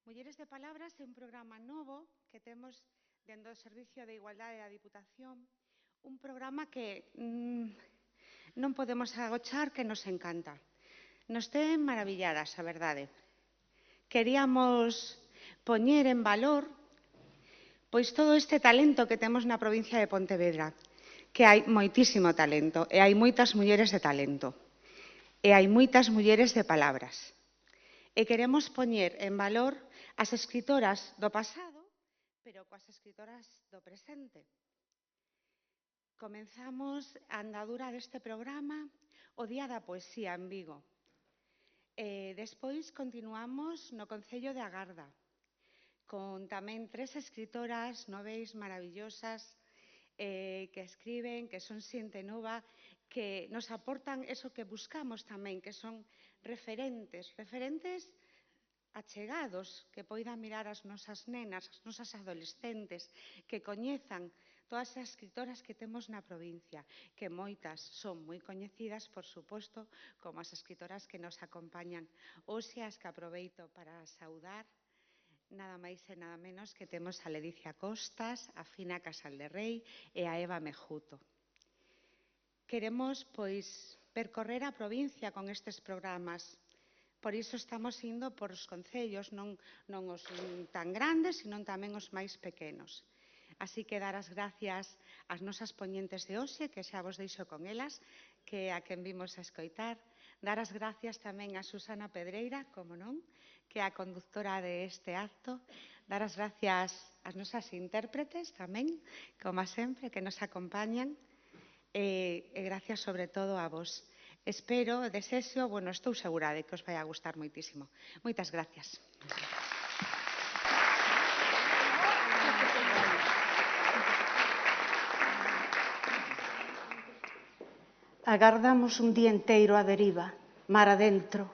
Mulleres de Palabras é un programa novo que temos dentro do Servicio de Igualdade da Diputación, un programa que non podemos agochar que nos encanta. Nos ten maravilladas, a verdade. Queríamos poñer en valor pois todo este talento que temos na provincia de Pontevedra, que hai moitísimo talento, e hai moitas mulleres de talento, e hai moitas mulleres de palabras. E queremos poñer en valor as escritoras do pasado, pero coas escritoras do presente. Comenzamos a andadura deste programa o Día da Poesía en Vigo. Despois continuamos no Concello de Agarda, con tamén 3 escritoras noveis maravillosas que escriben, que son xente nova, que nos aportan eso que buscamos tamén, que son referentes achegados, que poidan mirar as nosas nenas, as nosas adolescentes, que coñezan todas as escritoras que temos na provincia, que moitas son moi coñecidas, por suposto, como as escritoras que nos acompañan. Hoxe as que aproveito para saudar, nada máis e nada menos que temos a Ledicia Costas, a Fina Casal de Rei e a Eva Mejuto. Queremos, percorrer a provincia con estes programas. Por iso estamos indo por os concellos, non os tan grandes, senón tamén os máis pequenos. Así que dar as gracias ás nosas poñentes de hoxe, que xa vos deixo con elas, que a quen vimos a escoitar. Dar as gracias tamén a Susana Pedreira, como non, que é a conductora deste acto. Dar as gracias ás nosas intérpretes tamén, como sempre, que nos acompañan. E gracias sobre todo a vos. Espero, desexo, estou segura de que os vai a gustar moitísimo. Moitas gracias. Agardamos un día enteiro á deriva, mar adentro,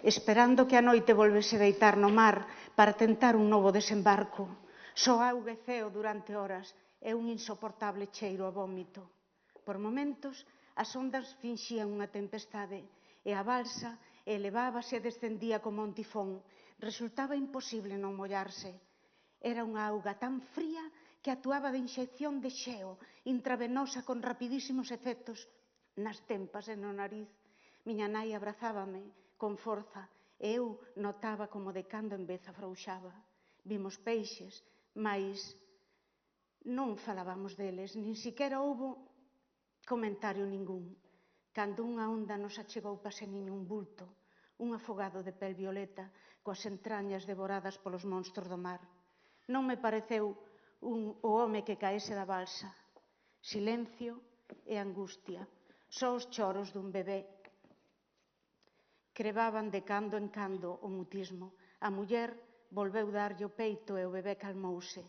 esperando que a noite volvese deitar no mar para tentar un novo desembarco. Só auga e ceo durante horas e un insoportable cheiro a vómito. Por momentos, as ondas finxían unha tempestade e a balsa elevábase e descendía como un tifón. Resultaba imposible non mollarse. Era unha auga tan fría que actuaba de inxección de xeo intravenosa con rapidísimos efectos nas tempas e no nariz. Miña nai abrazábame con forza e eu notaba como de cando en vez afrouxaba. Vimos peixes, mais non falábamos deles, nin siquera houbo comentario ningún. Cando unha onda nos achegou paseniño un bulto, un afogado de pel violeta, coas entrañas devoradas polos monstros do mar. Non me pareceu o home que caese da balsa. Silencio e angustia. Só os choros dun bebé. Crebaban de cando en cando o mutismo. A muller volveu darlle o peito e o bebé calmouse.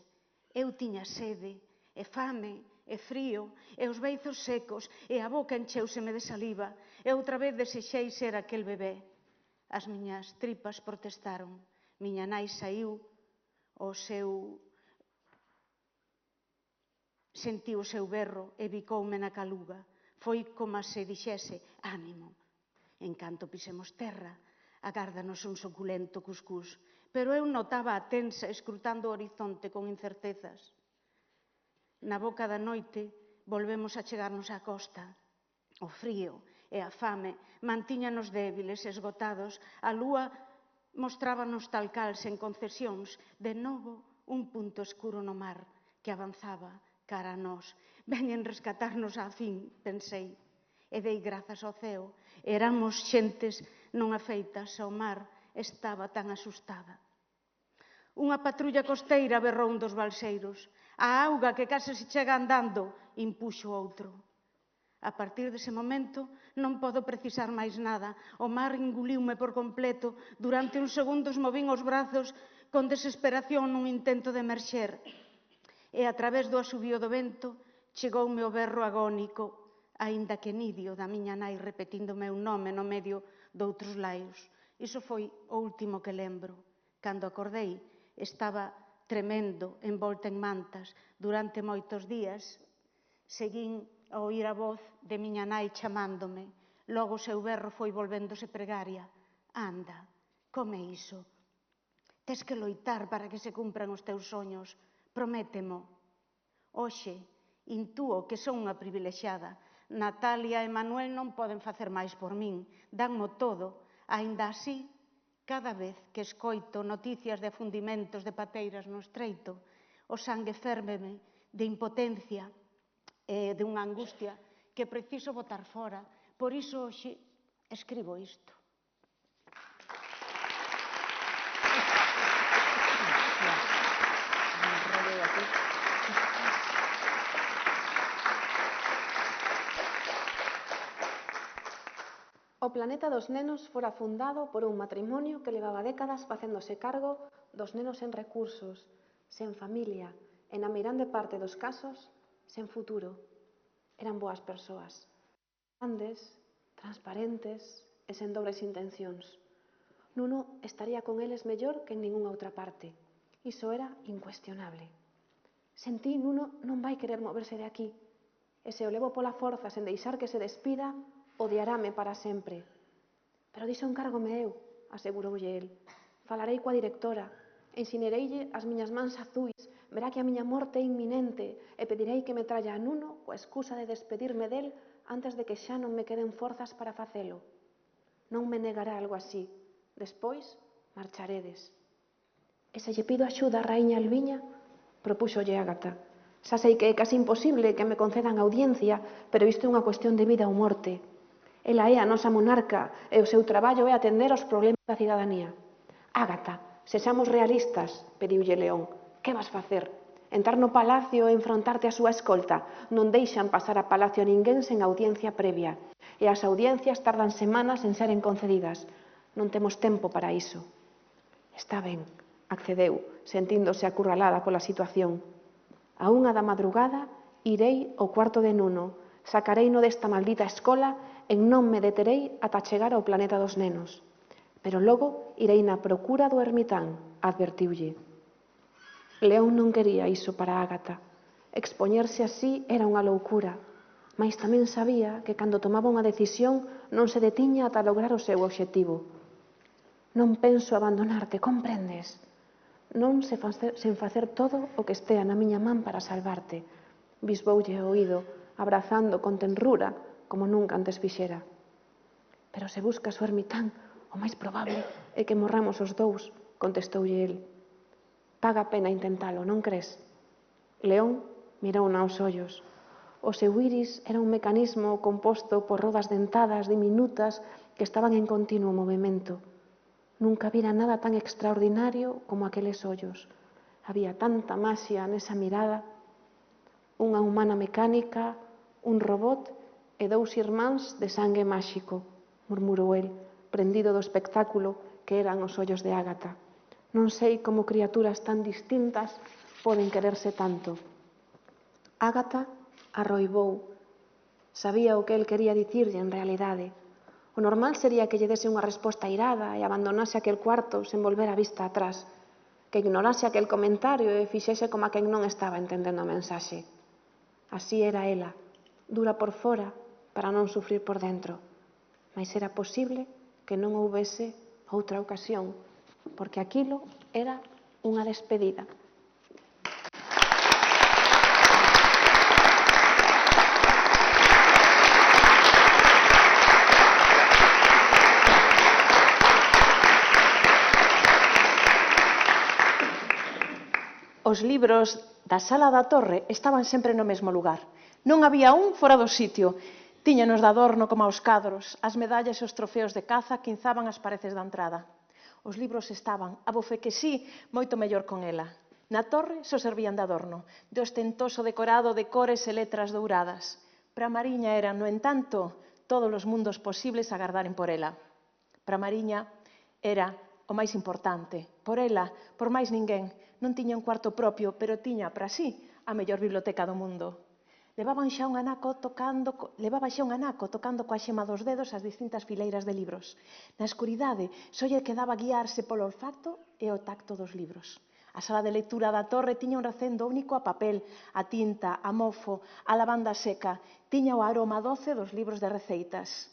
Eu tiña sede, e fame, e frío, e os beizos secos, e a boca encheuseme de saliva, e outra vez desexei ser aquel bebé. As miñas tripas protestaron. Miña nai saiu sentiu o seu berro e bicoume na caluga. Foi como se dixese, ánimo. En canto pisemos terra, agárdanos un suculento cuscús, pero eu notaba a tensa escrutando o horizonte con incertezas. Na boca da noite volvemos a chegarnos á costa. O frío e a fame mantíñanos débiles, esgotados. A lúa mostrábanos tal cal, sen concesións. De novo, un punto escuro no mar que avanzaba cara a nós. Veñen rescatarnos á fin, pensei. E dei grazas ao ceo. Éramos xentes non afeitas ao mar. Estaba tan asustada. Unha patrulla costeira berrou un dos balseiros. A auga que case se chega andando, impuxo outro. A partir dese momento non podo precisar máis nada. O mar enguliume por completo. Durante uns segundos movín os brazos con desesperación nun intento de emerxer. E a través do asubío do vento chegoume o berro agónico, aínda que nidio, da miña nai repetindo o meu nome no medio doutros laios. Iso foi o último que lembro. Cando acordei, estaba tremendo, envolta en mantas. Durante moitos días seguín a oír a voz de miña nai chamándome. Logo o seu berro foi volvéndose pregaria. Anda, come iso. Tes que loitar para que se cumpran os teus soños. Prométemo. Hoxe, intúo que son unha privilexiada. Natalia e Manuel non poden facer máis por min. Danmo todo. Aínda así, cada vez que escoito noticias de afundimentos de pateiras no estreito, o sangue férmeme de impotencia e de unha angustia que preciso botar fora. Por iso hoxe escribo isto. O Planeta dos Nenos fora fundado por un matrimonio que levaba décadas facéndose cargo dos nenos sen recursos, sen familia e, na meirande parte dos casos, sen futuro. Eran boas persoas, grandes, transparentes e sen dobles intencións. Nuno estaría con eles mellor que en ningunha outra parte. Iso era incuestionable. Sentí Nuno non vai querer moverse de aquí, e se o levo pola forza sen deixar que se despida, odiarame para sempre. Pero diso encárgome eu, aseguroulle el. Falarei coa directora, ensinereille as miñas mans azuis, verá que a miña morte é inminente e pedirei que me tralla a Nuno coa excusa de despedirme del antes de que xa non me queden forzas para facelo. Non me negará algo así. Despois, marcharedes. E se lle pido axuda a raíña Alviña, propúxolle Ágata. Xa sei que é casi imposible que me concedan audiencia, pero isto é unha cuestión de vida ou morte. Ela é a nosa monarca e o seu traballo é atender aos problemas da cidadanía. Ágata, sexamos realistas, pediulle León. Que vas facer? Entrar no palacio e enfrontarte á súa escolta? Non deixan pasar a palacio a ninguén sen audiencia previa. E as audiencias tardan semanas en seren concedidas. Non temos tempo para iso. Está ben, accedeu, sentíndose acurralada pola situación. A 1 da madrugada irei ao cuarto de Nuno, sacareino desta maldita escola e non me deterei ata chegar ao planeta dos nenos. Pero logo irei na procura do ermitán, advertiulle. León non quería iso para Ágata. Expoñerse así era unha loucura, mais tamén sabía que cando tomaba unha decisión non se detiña ata lograr o seu obxectivo. Non penso abandonarte, comprendes? Non sen facer todo o que estea na miña man para salvarte. Bisboulle o oído, abrazando con tenrura, como nunca antes fixera. Pero se buscas o ermitán, o máis probable é que morramos os dous, contestoulle el. Paga pena intentalo, non crees? León mirou aos ollos. O seu iris era un mecanismo composto por rodas dentadas diminutas que estaban en continuo movimento. Nunca vira nada tan extraordinario como aqueles ollos. Había tanta maxia nesa mirada. Unha humana mecánica, un robot e 2 irmáns de sangue máxico, murmurou el, prendido do espectáculo que eran os ollos de Ágata. Non sei como criaturas tan distintas poden quererse tanto. Ágata arroibou. Sabía o que el quería dicirlle en realidade. O normal sería que lle dese unha resposta irada e abandonase aquel cuarto sen volver a vista atrás, que ignorase aquel comentario e fixese como a quen non estaba entendendo a mensaxe. Así era ela, dura por fora para non sufrir por dentro. Mais era posible que non houbese outra ocasión, porque aquilo era unha despedida. Os libros da Sala da Torre estaban sempre no mesmo lugar. Non había un fora do sitio. Tíñanos de adorno como aos cadros. As medallas e os trofeos de caza quinzaban as paredes da entrada. Os libros estaban, a bofequesí, moito mellor con ela. Na torre só servían de adorno, de ostentoso decorado de cores e letras douradas. Para a Mariña eran, no entanto, todos os mundos posibles agardaren por ela. Para a Mariña era o máis importante. Por ela, por máis ninguén, non tiña un cuarto propio, pero tiña para sí a mellor biblioteca do mundo. Levaba xa un anaco tocando coa xema dos dedos as distintas fileiras de libros. Na escuridade, só lle quedaba guiarse polo olfato e o tacto dos libros. A sala de lectura da torre tiña un recendo único a papel, a tinta, a mofo, a lavanda seca. Tiña o aroma doce dos libros de receitas.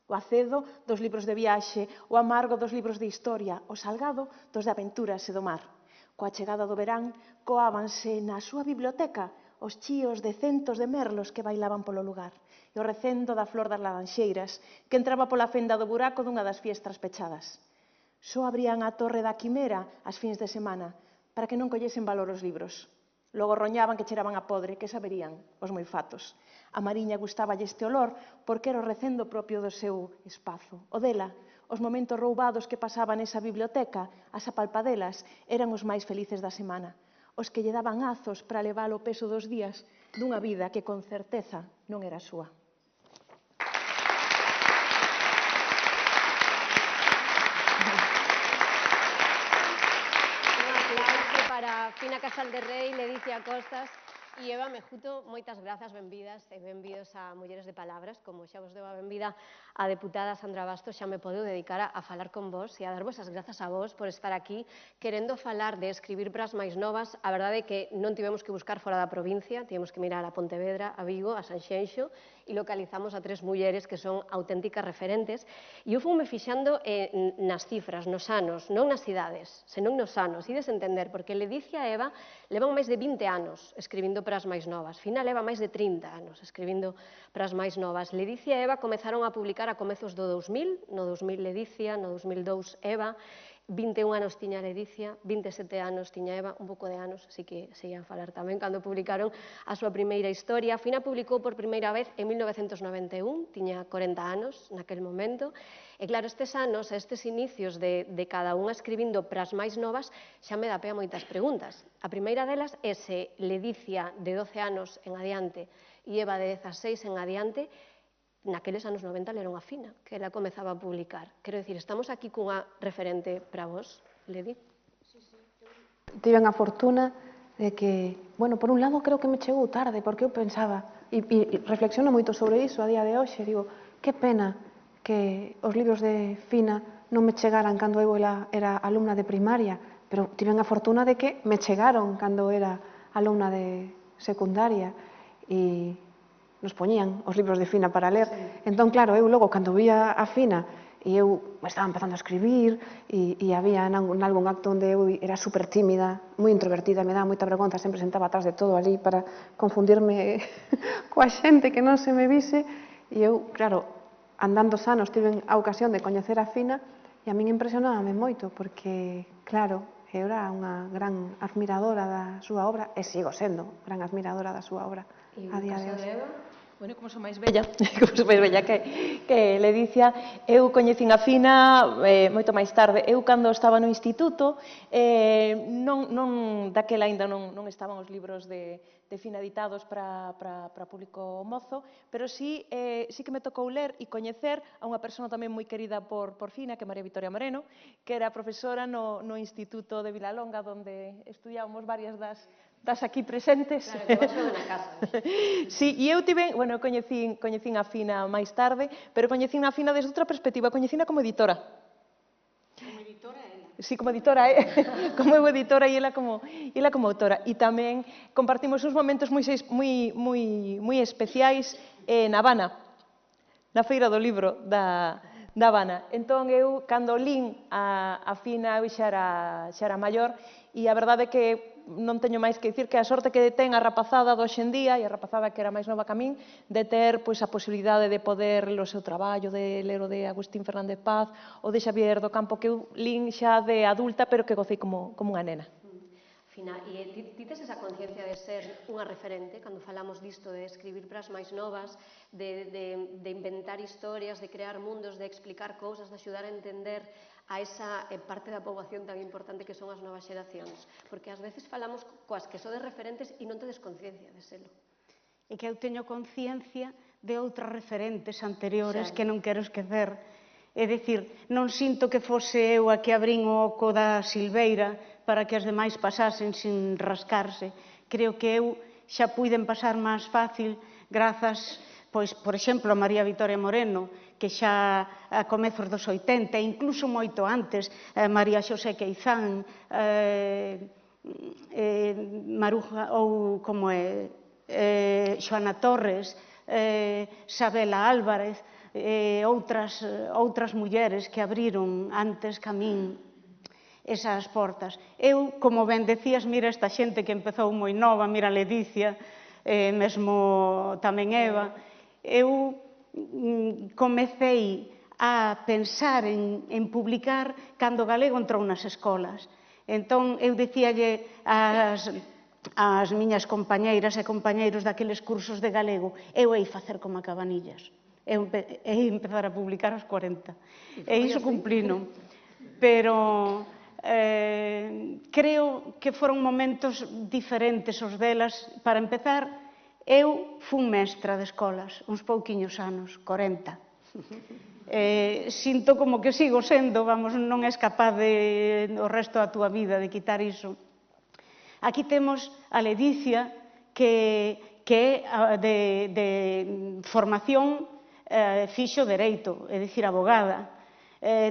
O acedo dos libros de viaxe, o amargo dos libros de historia, o salgado dos de aventuras e do mar. Coa chegada do verán, coábanse na súa biblioteca os chíos de centos de merlos que bailaban polo lugar e o recendo da flor das laranxeiras que entraba pola fenda do buraco dunha das fiestras pechadas. Só abrían a torre da quimera ás fins de semana para que non collesen valor os libros. Logo roñaban que cheraban a podre, que saberían os moifatos. A Mariña gustáballe este olor porque era o recendo propio do seu espazo. O dela, os momentos roubados que pasaba nesa biblioteca, as apalpadelas, eran os máis felices da semana. Os que lle daban azos para levar o peso dos días dunha vida que con certeza non era súa. Un aplauso para Fina Casal de Rei, Ledicia Costas e Eva Mejuto. Moitas grazas, benvidas e benvidos a Mulleres de Palabras. Como xa vos deu a benvida a deputada Sandra Bastos, xa me podo dedicar a falar con vos e a darvos as grazas a vos por estar aquí querendo falar de escribir para as máis novas. A verdade é que non tivemos que buscar fora da provincia, tivemos que mirar a Pontevedra, a Vigo, a Sanxenxo e localizamos a 3 mulleres que son auténticas referentes. E eu fui-me fixando nas cifras, nos anos, non nas cidades, senón nos anos. Ides entender, porque Ledicia e Eva levan máis de 20 anos escribindo para as máis novas. Fina leva máis de 30 anos escribindo para as máis novas. Ledicia e Eva comezaron a publicar a comezos do 2000, no 2000 Ledicia, no 2002 Eva, 21 anos tiña Ledicia, 27 anos tiña Eva, un pouco de anos, así que se ian falar tamén cando publicaron a súa primeira historia. Fina publicou por primeira vez en 1991, tiña 40 anos naquel momento, e claro, estes anos, estes inicios de cada unha escribindo para as máis novas, xa me dá pé a moitas preguntas. A primeira delas é se Ledicia de 12 anos en adiante e Eva de 16 en adiante, naqueles anos 90 leron a Fina, que ela comezaba a publicar. Quero dicir, estamos aquí cunha referente para vos, Ledi? Tiven a fortuna de que, bueno, por un lado creo que me chegou tarde, porque eu pensaba, e reflexiono moito sobre iso a día de hoxe, digo, que pena que os libros de Fina non me chegaran cando eu era alumna de primaria, pero tiven a fortuna de que me chegaron cando era alumna de secundaria e nos poñían os libros de Fina para ler. Entón, claro, eu logo, cando vía a Fina, e eu estaba empezando a escribir, e había nalgún acto onde eu era super tímida, moi introvertida, me daba moita vergonza, sempre sentaba atrás de todo ali para confundirme coa xente que non se me vise, e eu, claro, andando os anos, tiven a ocasión de coñecer a Fina, e a min impresionábame moito, porque, claro, eu era unha gran admiradora da súa obra, e sigo sendo gran admiradora da súa obra a día de hoxe. Bueno, como sou máis bella, que Ledicia, eu coñecín a Fina moito máis tarde. Eu, cando estaba no instituto, daquela aínda non estaban os libros de Fina editados para público mozo, pero sí que me tocou ler e coñecer a unha persona tamén moi querida por Fina, que é María Victoria Moreno, que era profesora no Instituto de Vilalonga, onde estudiábamos varias das aquí presentes. Claro, que vas na casa. Sí, e eu coñecín a Fina máis tarde, pero coñecín a Fina desde outra perspectiva, coñecína como editora. Como editora, ela. Sí, como editora, como eu editora e ela como autora. E tamén compartimos uns momentos moi especiais na Habana, na Feira do Libro da Habana. Entón, eu, cando lín a Fina, eu xa era maior, e a verdade é que non teño máis que dicir que a sorte que ten a rapazada do hoxendía, e a rapazada que era máis nova que a min, de ter a posibilidade de poder ler o seu traballo, de ler o de Agustín Fernández Paz, o de Xavier do Campo, que eu lín xa de adulta, pero que gocei como unha nena. Fina, e ti tes esa conciencia de ser unha referente, cando falamos disto de escribir para as máis novas, de inventar historias, de crear mundos, de explicar cousas, de axudar a entender a esa parte da poboación tan importante que son as novas xeracións? Porque ás veces falamos coas que sodes referentes e non tedes conciencia de selo. E que eu teño conciencia de outras referentes anteriores que non quero esquecer. É dicir, non sinto que fose eu a que abrín o oco da silveira para que as demais pasasen sin rascarse. Creo que eu xa puiden pasar máis fácil grazas, pois, por exemplo, a María Victoria Moreno, que xa a comezos dos 80, e incluso moito antes, María Xosé Queizán, Maruja, ou como é, Xoana Torres, Sabela Álvarez, outras mulleres que abriron antes que a min esas portas. Eu, como ben decías, mira esta xente que empezou moi nova, mira Ledicia, mesmo tamén Eva, eu comecei a pensar en publicar cando o galego entrou nas escolas. Entón, eu dicíalle ás miñas compañeiras e compañeiros daqueles cursos de galego, eu hei facer como a Cabanillas. Hei empezar a publicar aos 40. E iso cumplino. Pero creo que foron momentos diferentes os delas. Para empezar, eu fun mestra de escolas uns pouquiños anos, 40. Sinto como que sigo sendo, vamos, non és capaz o resto da túa vida de quitar iso. Aquí temos a Ledicia, que é de formación fixo dereito, é dicir, abogada.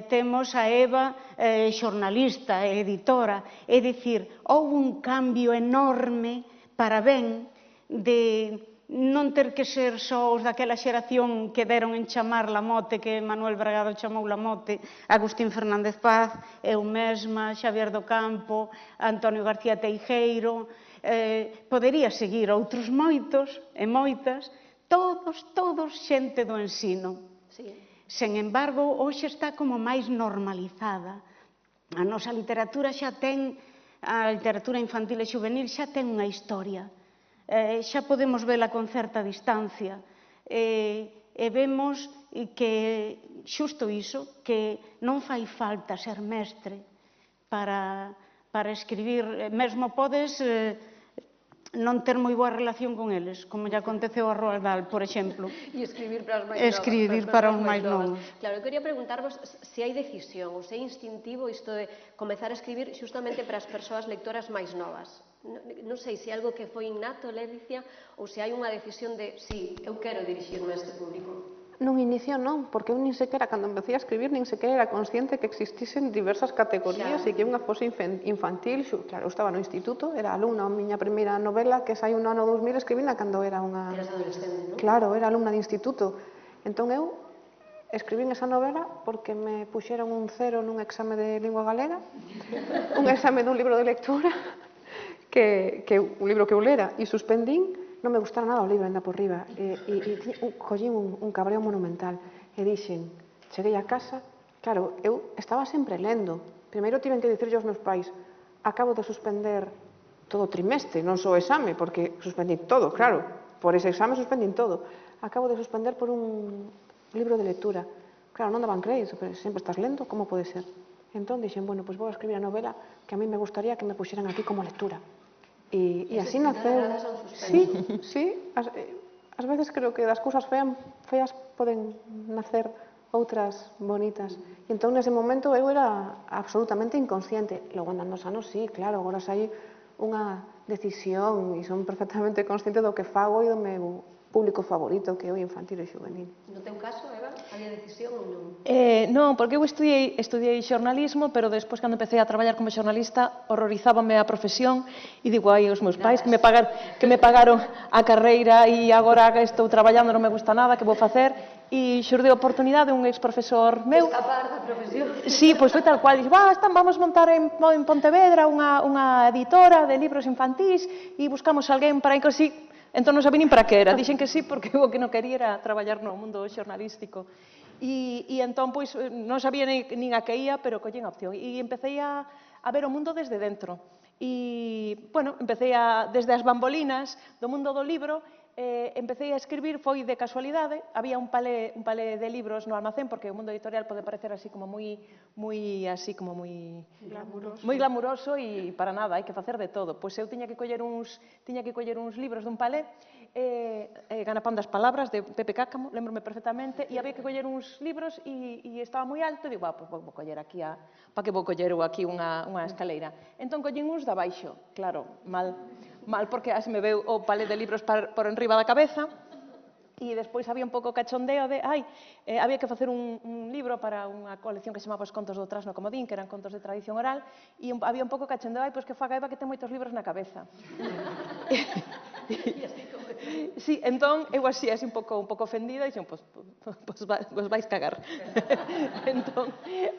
Temos a Eva, xornalista, editora. É dicir, houve un cambio enorme para ben de non ter que ser só os daquela xeración que deron en chamar Lamote, que Manuel Bragado chamou Lamote, Agustín Fernández Paz, eu mesma, Xavier do Campo, Antonio García Teijeiro, podería seguir outros moitos e moitas, todos xente do ensino. Sen embargo, hoxe está como máis normalizada. A nosa literatura xa ten, a literatura infantil e juvenil xa ten unha historia. Xa podemos vela con certa distancia. E vemos que, xusto iso, que non fai falta ser mestre para escribir. Mesmo podes non ter moi boa relación con eles, como lle aconteceu a Roald Dahl, por exemplo. E escribir para os máis novos. Escribir para os máis novos. Claro, eu quería preguntarvos se hai decisión ou se é instintivo isto de comezar a escribir justamente para as persoas lectoras máis novas. Non sei se é algo que foi innato, Ledicia, ou se hai unha decisión de, sí, eu quero dirixirme a este público. Nun inicio non, porque eu nin sequera, cando empecé a escribir, nin sequera era consciente que existisen diversas categorías e que unha fose infantil. Claro, eu estaba no instituto, era alumna, a miña primeira novela que saiu no ano 2000 escribina cando era unha... Eras adolescente, non? Claro, era alumna de instituto. Entón eu escribín esa novela porque me puxeron un 0 nun exame de lingua galega, un exame dun libro de lectura, que un libro que eu lera, e suspendín. Non me gustara nada o libro, ainda por riba, e collín un cabreo monumental, e dixen, cheguei a casa, claro, eu estaba sempre lendo. Primeiro tiven que dicirlle aos meus pais, acabo de suspender todo o trimestre, non só o exame, porque suspendín todo, claro, por ese exame suspendín todo. Acabo de suspender por un libro de lectura. Claro, non daban crédito, pero sempre estás lendo, como pode ser? Entón dixen, bueno, pois vou a escribir a novela que a mí me gustaría que me puxeran aquí como lectura. E así naceu... Sí, ás veces creo que das cousas feas poden nacer outras bonitas. E entón, nese momento, eu era absolutamente inconsciente. Logo, andando os anos, sí, claro, agora sai unha decisión e son perfectamente consciente do que fago e do meu público favorito, que é o infantil e juvenil. No teu caso, Eva, había decisión ou non? Non, porque eu estudiei xornalismo, pero despois, cando empecé a traballar como xornalista, horrorizábame a profesión e digo, ai, os meus pais que me pagaron a carreira e agora que estou traballando non me gusta nada, que vou facer? E xurdeu a oportunidade un ex-profesor meu. Escapar da profesión. Sí, pois foi tal cual, dixo, vamos montar en Pontevedra unha editora de libros infantís e buscamos alguén para ir así. Entón non sabía nin para que era, dixen que sí porque o que non quería era traballar no mundo xornalístico. E entón, pois, non sabía nin a que ia, pero collín a opción. E empecé a ver o mundo desde dentro. E, bueno, empecé desde as bambolinas do mundo do libro, empecé a escribir, foi de casualidade, había un palé de libros no almacén, porque o mundo editorial pode parecer así como moi glamuroso e para nada, hai que facer de todo. Pois eu tiña que coller uns libros dun palé, Ganapán das palabras, de Pepe Cáccamo, lembrome perfectamente, e había que coller uns libros e estaba moi alto, e digo, pois vou coller aquí, para que vou coller aquí unha escaleira. Entón collín uns de abaixo, claro, mal, porque así me veu o palé de libros por enriba da cabeza, e despois había un pouco cachondeo de, había que facer un libro para unha colección que se chamaba Os contos do Trasno Comodín, que eran contos de tradición oral, e había un pouco cachondeo, pois que faga Eva que ten moitos libros na cabeza. E así como Sí, entón, eu así un pouco ofendida, e dixen, pois vos vais cagar.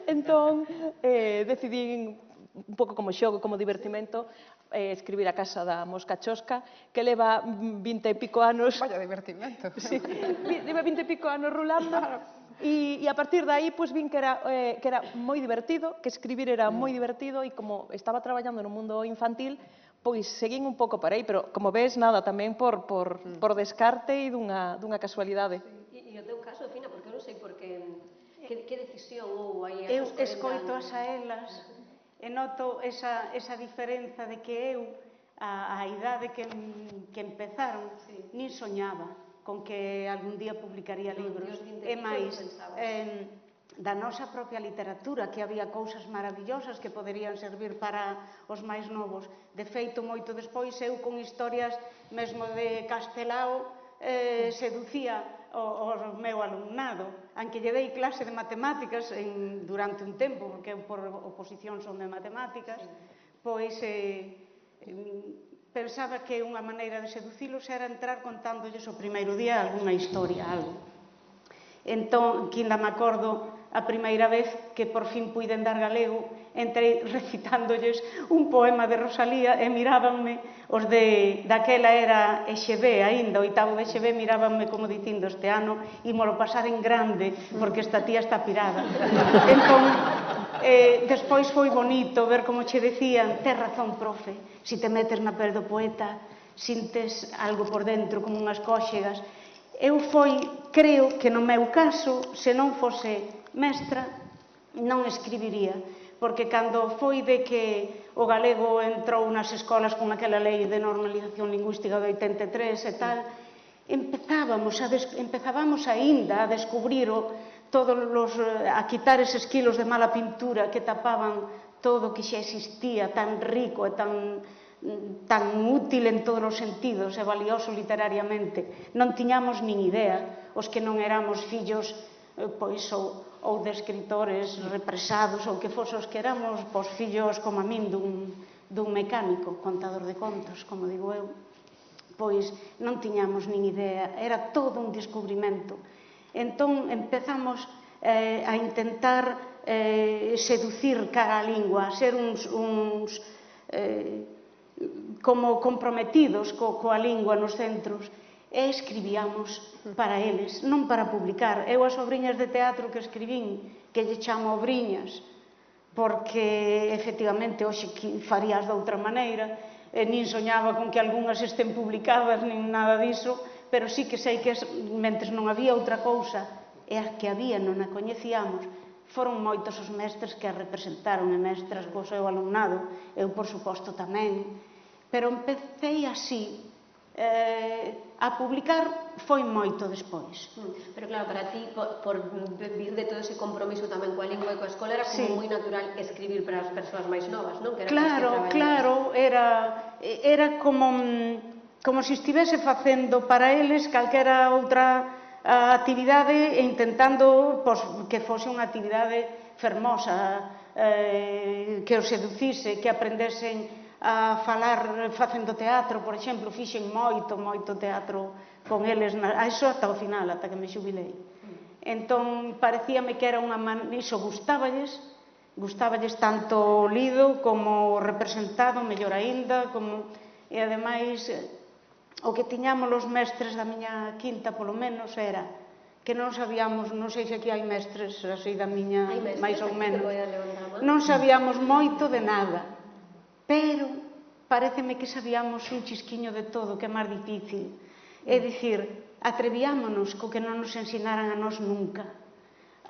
Entón, decidín, un pouco como xogo, como divertimento, escribir A casa da mosca chosca, que leva 20 e pico anos... Vaya divertimento. Sí, leva 20 e pico anos rulando, e a partir de aí vin que era moi divertido, que escribir era moi divertido, e como estaba traballando no mundo infantil, pois seguín un pouco por aí, pero como ves, nada, tamén por descarte e dunha casualidade. E o teu caso, Fina, porque eu non sei por que decisión houve aí a Eu tos 40 escoito anos? as a elas e noto esa diferenza de que eu, a idade que empezaron, nin soñaba con que algún día publicaría libros. E máis, da nosa propia literatura, que había cousas maravillosas que poderían servir para os máis novos. De feito, moito despois, eu con historias mesmo de Castelao seducía o meu alumnado, aunque lle dei clase de matemáticas durante un tempo, porque eu por oposición son de matemáticas, pois pensaba que unha maneira de seducilos era entrar contándolles o primeiro día algunha historia, algo. Entón, que ainda me acordo a primeira vez que por fin puiden dar galego, entrei recitándoles un poema de Rosalía e mirábanme, os daquela era EXB aínda, oitavo de EXB, mirábanme como dicindo, este ano ímolo pasar en grande, porque esta tía está pirada. Entón, despois foi bonito ver como che decían, tes razón, profe, si te metes na pel do poeta, sintes algo por dentro, como unhas cóxegas. Eu creo que no meu caso, se non fose mestra, non escribiría, porque cando foi de que o galego entrou nas escolas con aquela lei de normalización lingüística de 83 e tal, empezábamos aínda a descubrir a quitar eses quilos de mala pintura que tapaban todo o que xa existía, tan rico e tan útil en todos os sentidos e valioso literariamente. Non tiñamos nin idea, os que non éramos fillos ou de escritores represados ou que fose os que éramos fillos como a min dun mecánico, contador de contos, como digo eu, pois non tiñamos nin idea, era todo un descubrimento. Entón empezamos a intentar seducir cara a lingua, a ser uns como comprometidos coa lingua nos centros, e escribíamos para eles, non para publicar. Eu as obriñas de teatro que escribín, que lle chamo obriñas, porque efectivamente hoxe farías de outra maneira, nin soñaba con que algunhas estén publicadas, nin nada diso, pero sí que sei que mentres non había outra cousa, e as que había non a coñecíamos, foron moitos os mestres que a representaron, e mestras co seu alumnado, eu por suposto tamén, pero empecé así, a publicar foi moito despois. Pero claro, para ti, por vir de todo ese compromiso tamén coa lingua e coa escola, era como moi natural escribir para as persoas máis novas, non? Claro, era como se estivese facendo para eles calquera outra actividade e intentando que fose unha actividade fermosa, que os seducise, que aprendesen a falar facendo teatro, por exemplo, fixen moito teatro con eles, iso ata o final, ata que me xubilei. Entón, parecíame que era unha iso gustáballes tanto lido como representado, mellor aínda, e ademais, o que tiñamos os mestres da miña quinta, polo menos, era que non sabíamos, non sei se aquí hai mestres así da miña, máis ou menos, non sabíamos moito de nada, pero pareceme que sabíamos un chisquiño de todo, que é máis difícil. É dicir, atreviámonos co que non nos ensinaran a nós nunca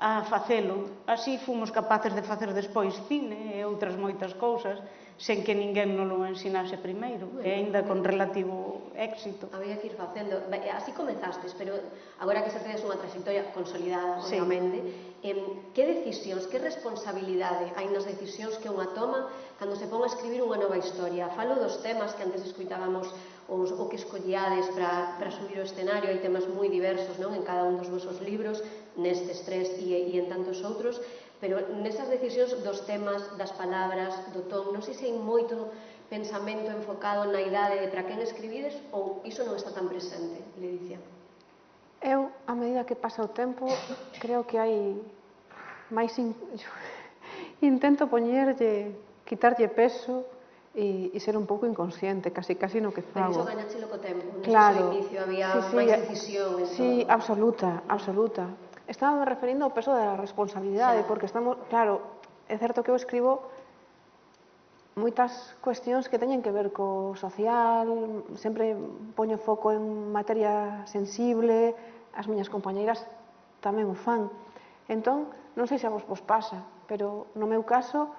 a facelo. Así fomos capaces de facer despois cine e outras moitas cousas, sen que ninguén nos lo ensinase primeiro, e aínda con relativo éxito. Había que ir facendo. Así comezastes, pero agora que xa tedes unha trayectoria consolidada, obviamente, que decisións, que responsabilidade hai nas decisións que unha toma cando se pon a escribir unha nova historia? Falo dos temas que antes escoitábamos, o que escolliades para subir o escenario, hai temas moi diversos, non, en cada un dos vosos libros, nestes tres e en tantos outros, pero nesas decisións dos temas, das palabras, do ton, non sei se hai moito pensamento enfocado na idade de para quen escribides ou iso non está tan presente, Ledicia? Eu, a medida que pasa o tempo, creo que hai máis... Intento quitarlle peso e ser un pouco inconsciente, casi no que Pero iso fago. gañachelo co tempo, no Claro, seu inicio había sí, máis decisión en sí, todo. absoluta. Estaba me referindo ao peso da responsabilidade, porque estamos, claro, é certo que eu escribo moitas cuestións que teñen que ver co social, sempre poño foco en materia sensible, as miñas compañeiras tamén o fan. Entón, non sei se a vos pasa, pero no meu caso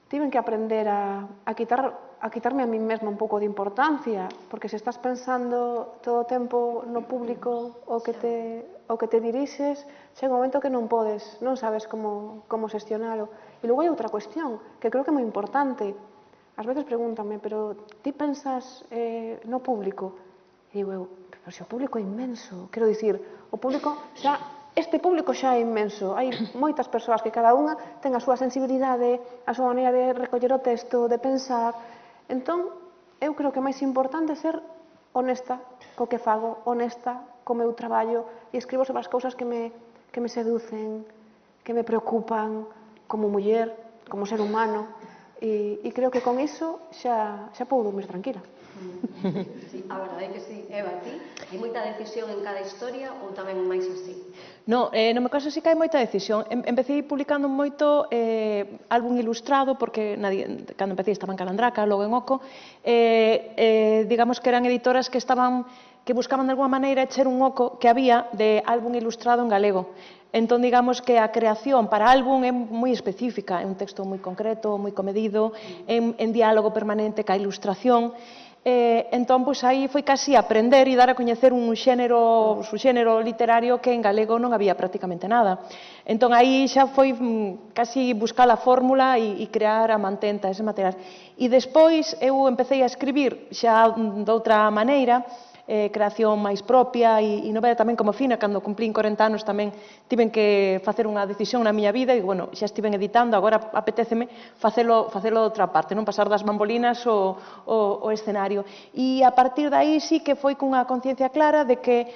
tiven que aprender a quitarme a mí mesma un pouco de importancia, porque se estás pensando todo o tempo no público o que te dirixes, chega un momento que non podes, non sabes como xestionalo. E logo hai outra cuestión, que creo que é moi importante. Ás veces pregúntame, pero ti pensas no público? E digo eu, pero se o público é inmenso, quero dicir, o público este público xa é inmenso, hai moitas persoas que cada unha ten a súa sensibilidade, a súa maneira de recoller o texto, de pensar. Entón, eu creo que é máis importante ser honesta co que fago, honesta co meu traballo e escribo sobre as cousas que me seducen, que me preocupan como muller, como ser humano, e creo que con iso xa podo dormir tranquila. Sí, a verdade é que sí. Eva, ti, hai moita decisión en cada historia ou tamén máis así? No meu caso sí que hai moita decisión. Empecé publicando moito álbum ilustrado, porque cando empecé estaba en Calandraca, logo en Oco, digamos que eran editoras que buscaban de alguma maneira echar un oco que había de álbum ilustrado en galego. Entón, digamos que a creación para álbum é moi específica, é un texto moi concreto, moi comedido, en diálogo permanente ca ilustración. Entón, pois aí foi casi aprender e dar a coñecer un xénero literario que en galego non había prácticamente nada. Entón, aí xa foi casi buscar a fórmula e crear a mantenta, ese material. E despois eu empecé a escribir xa doutra maneira, creación máis propia e novela tamén como Fina, cando cumplín 40 anos tamén tiven que facer unha decisión na miña vida e, bueno, xa estiven editando, agora apetéceme facelo de outra parte, non pasar das bambolinas ao escenario. E a partir de aí sí que foi cunha conciencia clara de que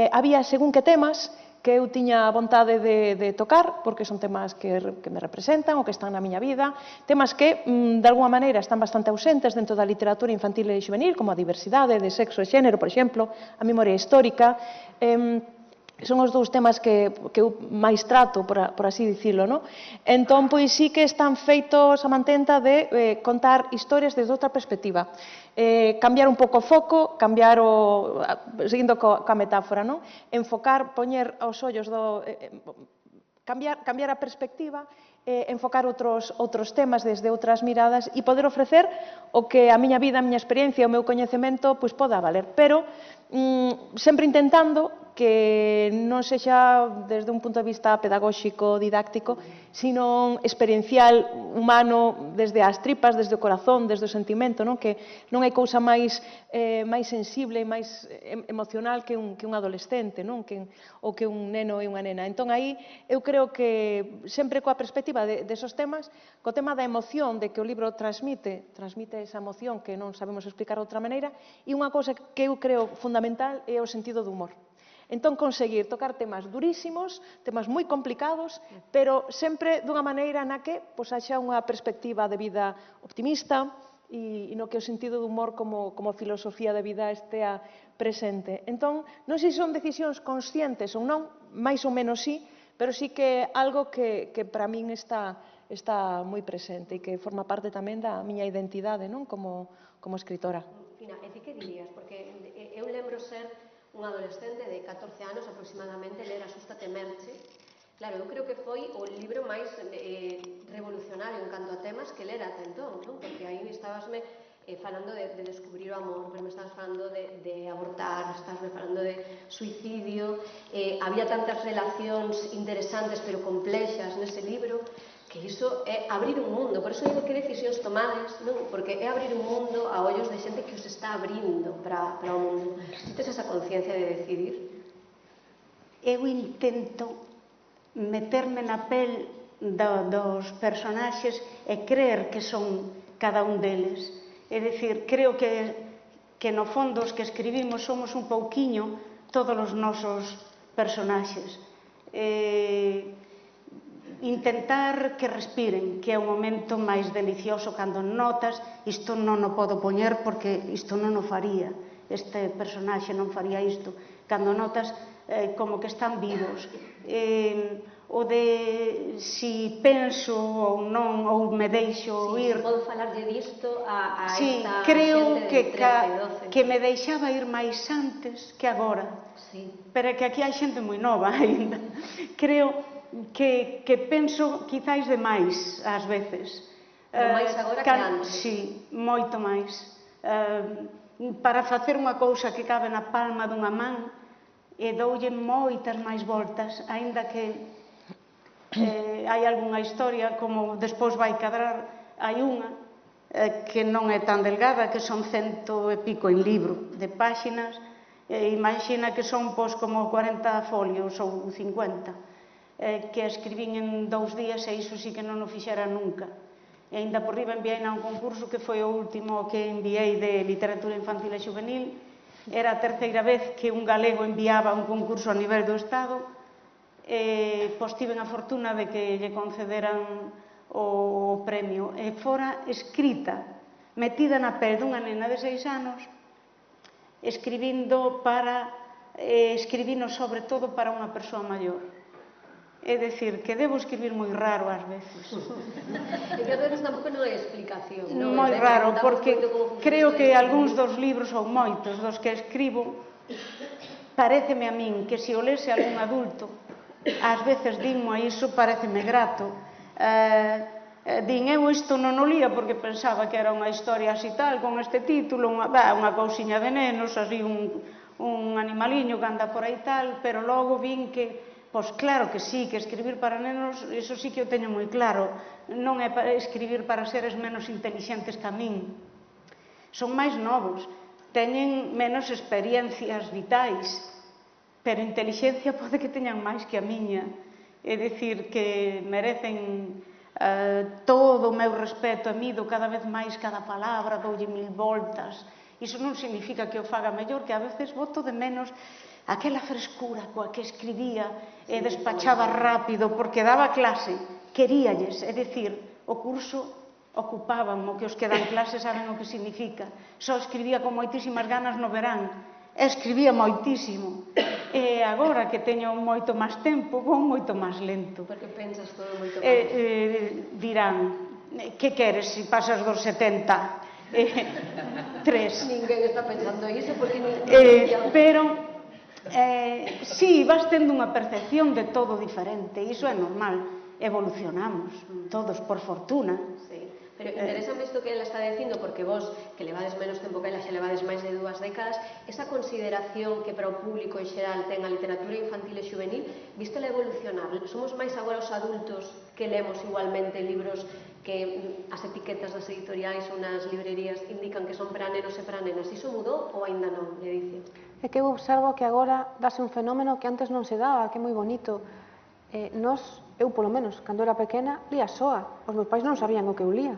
había según que temas que eu tiña vontade de tocar, porque son temas que me representan ou que están na miña vida, temas que, de alguma maneira, están bastante ausentes dentro da literatura infantil e juvenil, como a diversidade de sexo e xénero, por exemplo, a memoria histórica. Son os dous temas que eu máis trato, por así dicilo, non? Entón, pois sí que están feitos a mantenta de contar historias desde outra perspectiva. Cambiar un pouco o foco, seguindo coa metáfora, non? Enfocar, poñer aos ollos cambiar a perspectiva, enfocar outros temas desde outras miradas e poder ofrecer o que a miña vida, a miña experiencia, o meu coñecemento poda valer, pero sempre intentando que non sexa desde un punto de vista pedagóxico, didáctico, sino experiencial, humano, desde as tripas, desde o corazón, desde o sentimento, que non hai cousa máis sensible e máis emocional que un adolescente, ou que un neno e unha nena. Entón, aí, eu creo que sempre coa perspectiva desos temas, co tema da emoción, de que o libro transmite esa emoción que non sabemos explicar de outra maneira, e unha cousa que eu creo fundamental é o sentido do humor. Entón, conseguir tocar temas durísimos, temas moi complicados, pero sempre dunha maneira na que haxa unha perspectiva de vida optimista e no que o sentido do humor como filosofía de vida estea presente. Entón, non sei se son decisións conscientes ou non, máis ou menos sí, pero sí que é algo que para min está moi presente e que forma parte tamén da miña identidade como escritora. Fina, e ti que dirías? Porque eu lembro ser un adolescente de 14 anos aproximadamente, ler Asústate Merche. Claro, eu creo que foi o libro máis revolucionario en canto a temas que ler ata entón, non? Porque aí estabasme falando de descubrir o amor, pero me estabas falando de abortar, estabasme falando de suicidio, había tantas relacións interesantes pero complexas nese libro, que iso é abrir un mundo, por iso digo que decisións tomades, non? Porque é abrir un mundo a ollos de xente que os está abrindo para o mundo. Si tes esa conciencia de decidir? Eu intento meterme na pel dos personaxes e creer que son cada un deles. É dicir, creo que no fondo os que escribimos somos un pouquiño todos os nosos personaxes. Intentar que respiren, que é o momento máis delicioso cando notas isto non o podo poñer porque isto non o faría, este personaxe non faría isto, cando notas como que están vivos, o de si penso ou non, ou me deixo ir. Si podo falarlle disto a Sí, esta creo xente de 13 e 12. que me deixaba ir máis antes que agora, pero é que aquí hai xente moi nova ainda. Creo que penso quizáis demais ás veces. Pero máis agora que antes. Sí, moito máis. Para facer unha cousa que cabe na palma dunha man, doulle moitas máis voltas, aínda que hai algunha historia, como despois vai cadrar, hai unha que non é tan delgada, que son 100 e pico en libro de páxinas, imagina que son como 40 folios ou 50, que escribín en 2 días e iso sí que non o fixera nunca. E ainda por riba enviei a un concurso que foi o último que enviei de literatura infantil e juvenil. Era a terceira vez que un galego enviaba un concurso a nivel do Estado, pois tiven a fortuna de que lle concederan o premio. E fora escrita, metida na pel dunha nena de 6 anos, escribindo sobre todo para unha persoa maior. É dicir, que debo escribir moi raro ás veces. E que ás veces tampouco non hai explicación, non? Moi raro, porque creo que algúns dos libros, ou moitos dos que escribo, paréceme a min que se o lese algún adulto, ás veces dinmo a iso, paréceme grato. Din, eu isto non o lía porque pensaba que era unha historia así tal, con este título, unha cousiña de nenos, así un animaliño que anda por aí tal, pero logo vin que pois claro que sí, que escribir para nenos, iso sí que o teño moi claro. Non é para escribir para seres menos intelixentes que a min. Son máis novos, teñen menos experiencias vitais, pero intelixencia pode que teñan máis que a miña. É dicir, que merecen todo o meu respeto, e mido cada vez máis cada palabra, doulle 1000 voltas. Iso non significa que o faga mellor, que a veces boto de menos aquela frescura coa que escribía e despachaba rápido, porque daba clase, queríalles, é dicir, o curso ocupábame, o que os que dan clase saben o que significa. Só escribía con moitísimas ganas no verán, escribía moitísimo. E agora que teño moito máis tempo, vou moito máis lento. Porque pensas todo moito máis. Dirán, que queres se pasas dos 70? 3. Ninguén está pensando iso, porque pero si, vas tendo unha percepción de todo diferente, iso é normal, evolucionamos, todos, por fortuna. Pero interésame isto que ela está dicindo, porque vos, que levades menos tempo que ela, xa levades máis de 2 décadas, esa consideración que para o público en xeral ten a literatura infantil e juvenil, vístela evolucionar. Somos máis agora os adultos que lemos igualmente libros que as etiquetas das editoriais ou nas librerías indican que son para nenos e para nenas. Iso mudou ou aínda non, lle dice? É que eu observo que agora dase un fenómeno que antes non se daba, que é moi bonito. Eu polo menos, cando era pequena, lía soa. Os meus pais non sabían o que eu lía.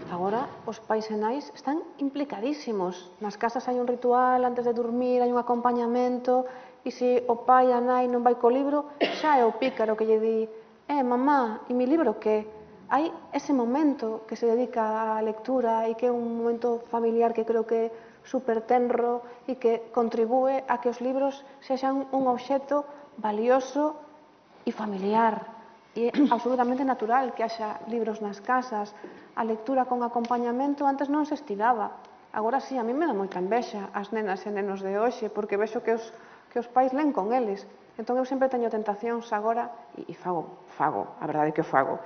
Agora, os pais e nais están implicadísimos. Nas casas hai un ritual antes de dormir, hai un acompañamento, e se o pai e a nai non vai co libro, xa é o pícaro que lle di mamá, e mi libro que? Hai ese momento que se dedica á lectura e que é un momento familiar que creo que é super tenro e que contribúe a que os libros sexan un obxecto valioso e familiar. E é absolutamente natural que haxa libros nas casas. A lectura con acompañamento antes non se estilaba. Agora sí, a mí me dá moita envexa as nenas e nenos de hoxe, porque vexo que os pais len con eles. Entón eu sempre teño tentacións agora, e fago, a verdade é que o fago,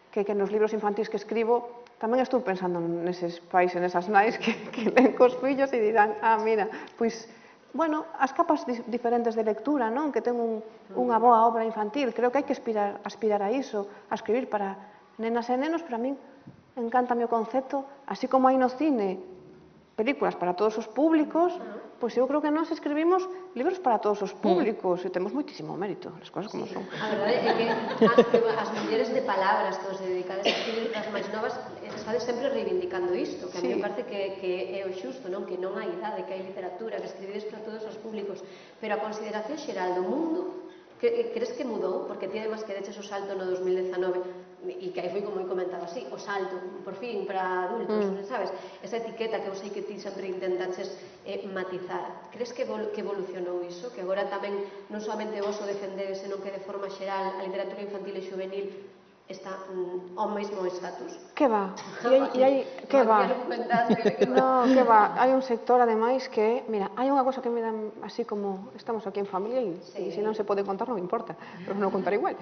que nos libros infantís que escribo tamén estou pensando neses pais e nesas nais que len cos fillos e dirán, mira, pois, bueno, as capas diferentes de lectura, non? Que ten unha boa obra infantil. Creo que hai que aspirar a iso, a escribir para nenas e nenos, pero a min encántame o concepto, así como hai no cine películas para todos os públicos, pois eu creo que nós escribimos libros para todos os públicos e temos moitísimo mérito, as cousas como son. A verdade é que as mulleres de palabras que os dedicades a escribir as máis novas estades sempre reivindicando isto, que a mí me parece que é o xusto, non? Que non hai idade, que hai literatura, que escribides para todos os públicos, pero a consideración xeral do mundo, crees que mudou? Porque ti además que deches o salto no 2019 e que aí foi como comentado así, o salto, por fin, para adultos, sabes? Esa etiqueta que eu sei que ti sempre intentaches matizar. Crees que evolucionou iso? Que agora tamén non solamente vos o defendedes, senón que de forma xeral a literatura infantil e juvenil está ao mesmo estatus? Que va? Que va? No, que va? Hai un sector, ademais, que... Mira, hai unha cosa que me dan así como... Estamos aquí en familia e se non se pode contar non me importa, pero non contar igual.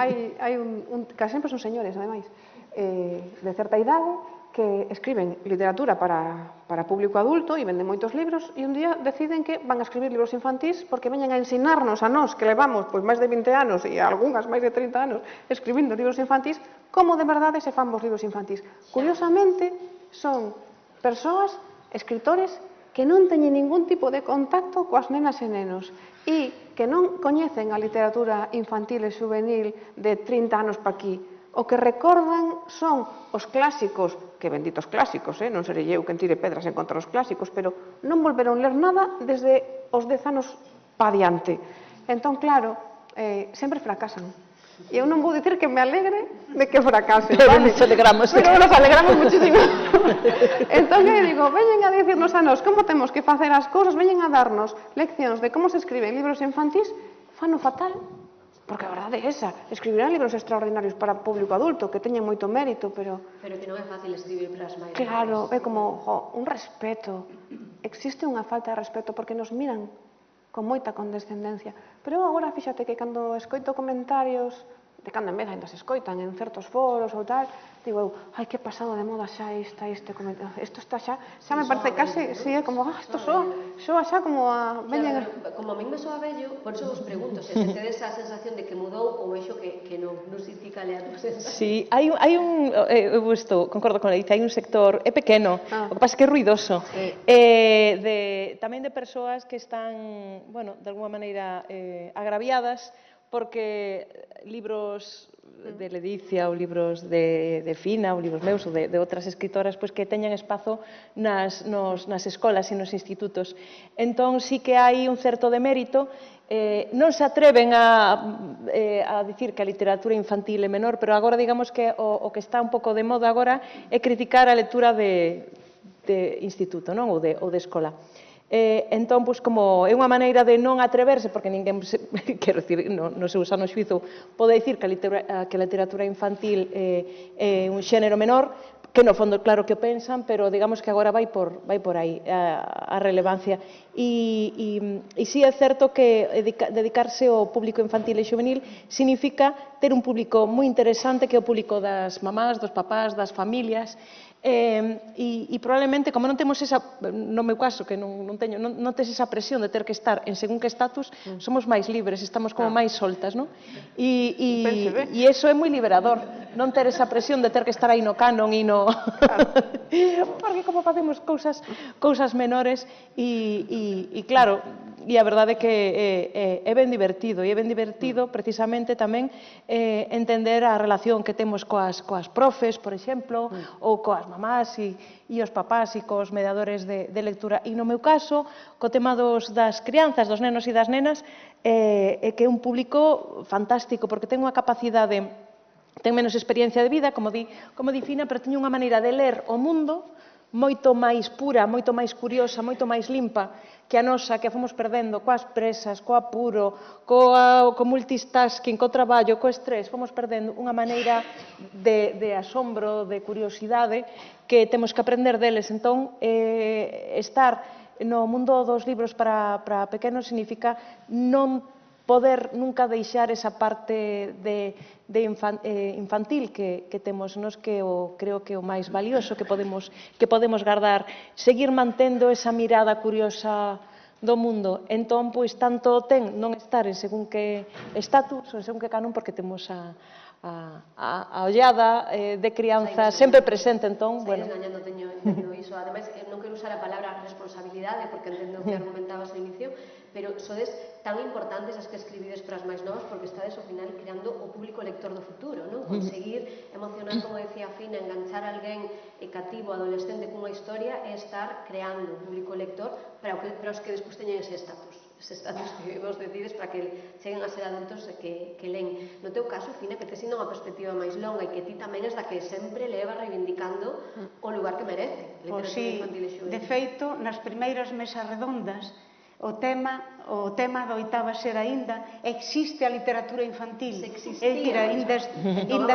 Hai casi sempre son señores, ademais, de certa idade, que escriben literatura para público adulto e venden moitos libros e un día deciden que van a escribir libros infantís porque veñen a ensinarnos a nós que levamos pois máis de 20 anos e algunhas máis de 30 anos escribindo libros infantís como de verdade se fan os libros infantís. Curiosamente, son persoas, escritores, que non teñen ningún tipo de contacto coas nenas e nenos e que non coñecen a literatura infantil e juvenil de 30 anos pa aquí. O que recordan son os clásicos, que benditos clásicos, non serei eu quen tire pedras en contra os clásicos, pero non volveron ler nada desde os 10 anos pa diante. Entón, claro, sempre fracasan. E eu non vou dicir que me alegre de que fracasen, pero nos alegramos. Pero nos alegramos muchísimo. Entón, eu digo, veñen a dicirnos a nós como temos que facer as cousas, veñen a darnos leccións de como se escriben libros infantís, fano fatal. Porque a verdade é esa, escribirán libros extraordinarios para público adulto, que teñen moito mérito, pero... Pero que non é fácil escribir para as máis. Claro, é como un respeto. Existe unha falta de respeto porque nos miran con moita condescendencia. Pero eu agora, fíxate que cando escoito comentarios, de cando en vez ainda se escoitan en certos foros ou tal, digo eu, ai, que pasado de moda xa este comentario. Isto está xa me parece case, sí, é como, isto soa xa como a... Como a mí me soa bello, por iso vos pregunto, se tedes a sensación de que mudou ou vexo que non significa ler a tua sensación. Sí, hai un, eu concordo con Alicia, hai un sector, é pequeno, o que pasa que é ruidoso, tamén de persoas que están, bueno, de alguma maneira agraviadas, porque libros de Ledicia ou libros de Fina ou libros meus ou de outras escritoras pois que teñan espazo nas escolas e nos institutos. Entón, sí que hai un certo demérito, non se atreven a dicir que a literatura infantil é menor, pero agora digamos que o que está un pouco de moda agora é criticar a lectura de instituto, non? Ou de escola. Entón, pois, como é unha maneira de non atreverse, porque ninguén, quero dicir, no seu sano xuizo, pode dicir que a literatura infantil é un xénero menor, que no fondo claro que o pensan, pero digamos que agora vai por aí a relevancia. E si é certo que dedicarse ao público infantil e juvenil significa ter un público moi interesante, que é o público das mamás, dos papás, das familias, e probablemente, como non temos esa, no meu caso, que non tes esa presión de ter que estar en según que estatus, somos máis libres, estamos como máis soltas, non? E iso é moi liberador, non ter esa presión de ter que estar aí no canon e no... Porque como facemos cousas menores e claro, e a verdade é que é ben divertido, e é ben divertido precisamente tamén entender a relación que temos coas profes, por exemplo, ou coas mamás e os papás e cos mediadores de lectura. E no meu caso, co tema das crianzas, dos nenos e das nenas, é que é un público fantástico, porque ten unha capacidade, ten menos experiencia de vida, como di Fina, pero teñen unha maneira de ler o mundo moito máis pura, moito máis curiosa, moito máis limpa que a nosa, que a fomos perdendo coas presas, co apuro, co multitasking, co traballo, co estrés, fomos perdendo unha maneira de asombro, de curiosidade, que temos que aprender deles. Entón, estar no mundo dos libros para pequenos significa non poder nunca deixar esa parte infantil que temos nos, que creo que é o máis valioso que podemos guardar, seguir mantendo esa mirada curiosa do mundo. Entón, pois, tanto ten non estar en según que estatus ou en según que canon, porque temos a a ollada de crianza sempre presente, entón, Saídes bueno. gañando, teño iso. Ademais, non quero usar a palabra responsabilidade, porque entendo que argumentabas ao inicio, pero sodes tan importantes as que escribides para as máis novas, porque estades ao final creando o público lector do futuro, non? Conseguir emocionar, como decía Fina, enganchar a alguén cativo, adolescente, cunha historia, e estar creando un público lector para os que despois teñen ese estatus que vos decides para que cheguen a ser adultos que len. No teu caso, Fina, que te sindo unha perspectiva máis longa e que ti tamén és da que sempre leva reivindicando o lugar que merece. Pois sí, de feito, nas primeiras mesas redondas, o tema da oitava ser aínda existe a literatura infantil. É dicir, aínda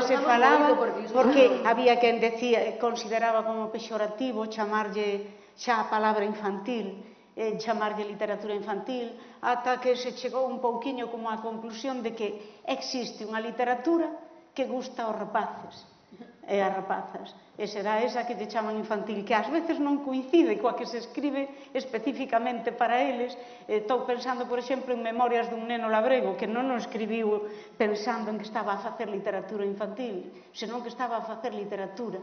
se falaba, porque había quen consideraba como pexorativo chamarlle xa a palabra infantil, chamarlle literatura infantil, ata que se chegou un pouquiño como á conclusión de que existe unha literatura que gusta aos rapaces e as rapazas, e será esa que lle chaman infantil, que ás veces non coincide coa que se escribe especificamente para eles. Estou pensando, por exemplo, en Memorias dun neno labrego, que non o escribiu pensando en que estaba a facer literatura infantil, senón que estaba a facer literatura,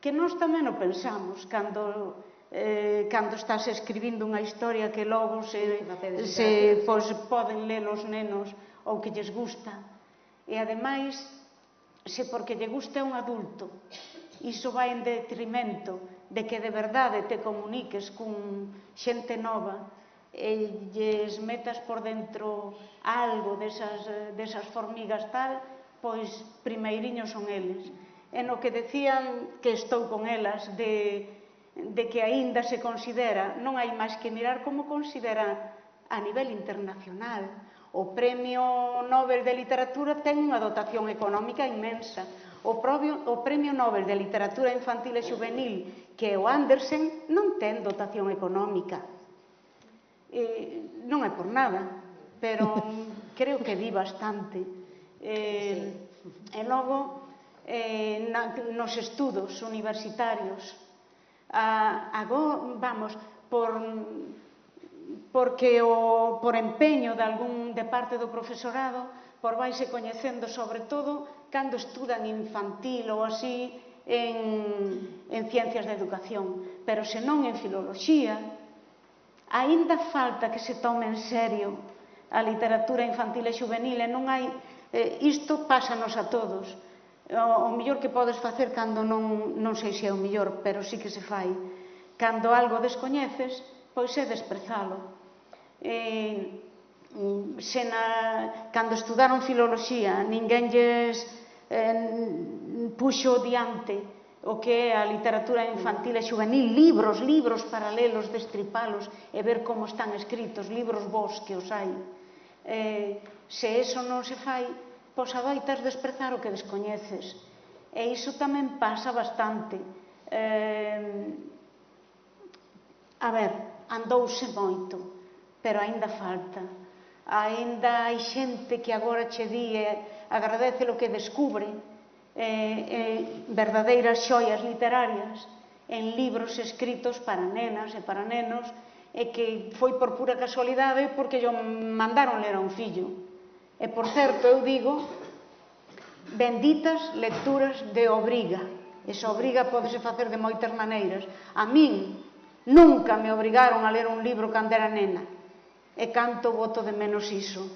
que nós tamén o pensamos cando estás escribindo unha historia que logo poden ler os nenos ou que lles gusta. E ademais, se porque lle gusta un adulto, iso vai en detrimento de que de verdade te comuniques con xente nova e lles metas por dentro algo desas formigas tal, pois primeiriños son eles. E no que decían que estou con elas de que aínda se considera, non hai máis que mirar como considera a nivel internacional. O Premio Nobel de Literatura ten unha dotación económica inmensa. O Premio Nobel de Literatura Infantil e Juvenil, que é o Andersen, non ten dotación económica. Non é por nada, pero creo que di bastante. E logo, nos estudos universitarios, por empeño de parte do profesorado, por vaise coñecendo sobre todo cando estudan infantil ou así en ciencias de educación, pero senón en filoloxía, aínda falta que se tome en serio a literatura infantil e juvenil, e non hai, isto pásanos a todos. O mellor que podes facer cando non sei se é o mellor, pero sí que se fai. Cando algo descoñeces, pois é desprezalo. Cando estudaron filoloxía, ninguén lles puxo diante o que é a literatura infantil e juvenil, libros paralelos, destripalos e ver como están escritos, libros vos que os hai. Se eso non se fai, pois adoitas desprezar o que descoñeces. E iso tamén pasa bastante. Andouse moito, pero aínda falta. Aínda hai xente que agora che di e agradece o que descubre, verdadeiras xoias literarias en libros escritos para nenas e para nenos, e que foi por pura casualidade porque lle mandaron ler a un fillo. E, por certo, eu digo, benditas lecturas de obriga. Esa obriga pódese facer de moitas maneiras. A min nunca me obrigaron a ler un libro cando era nena. E canto boto de menos iso.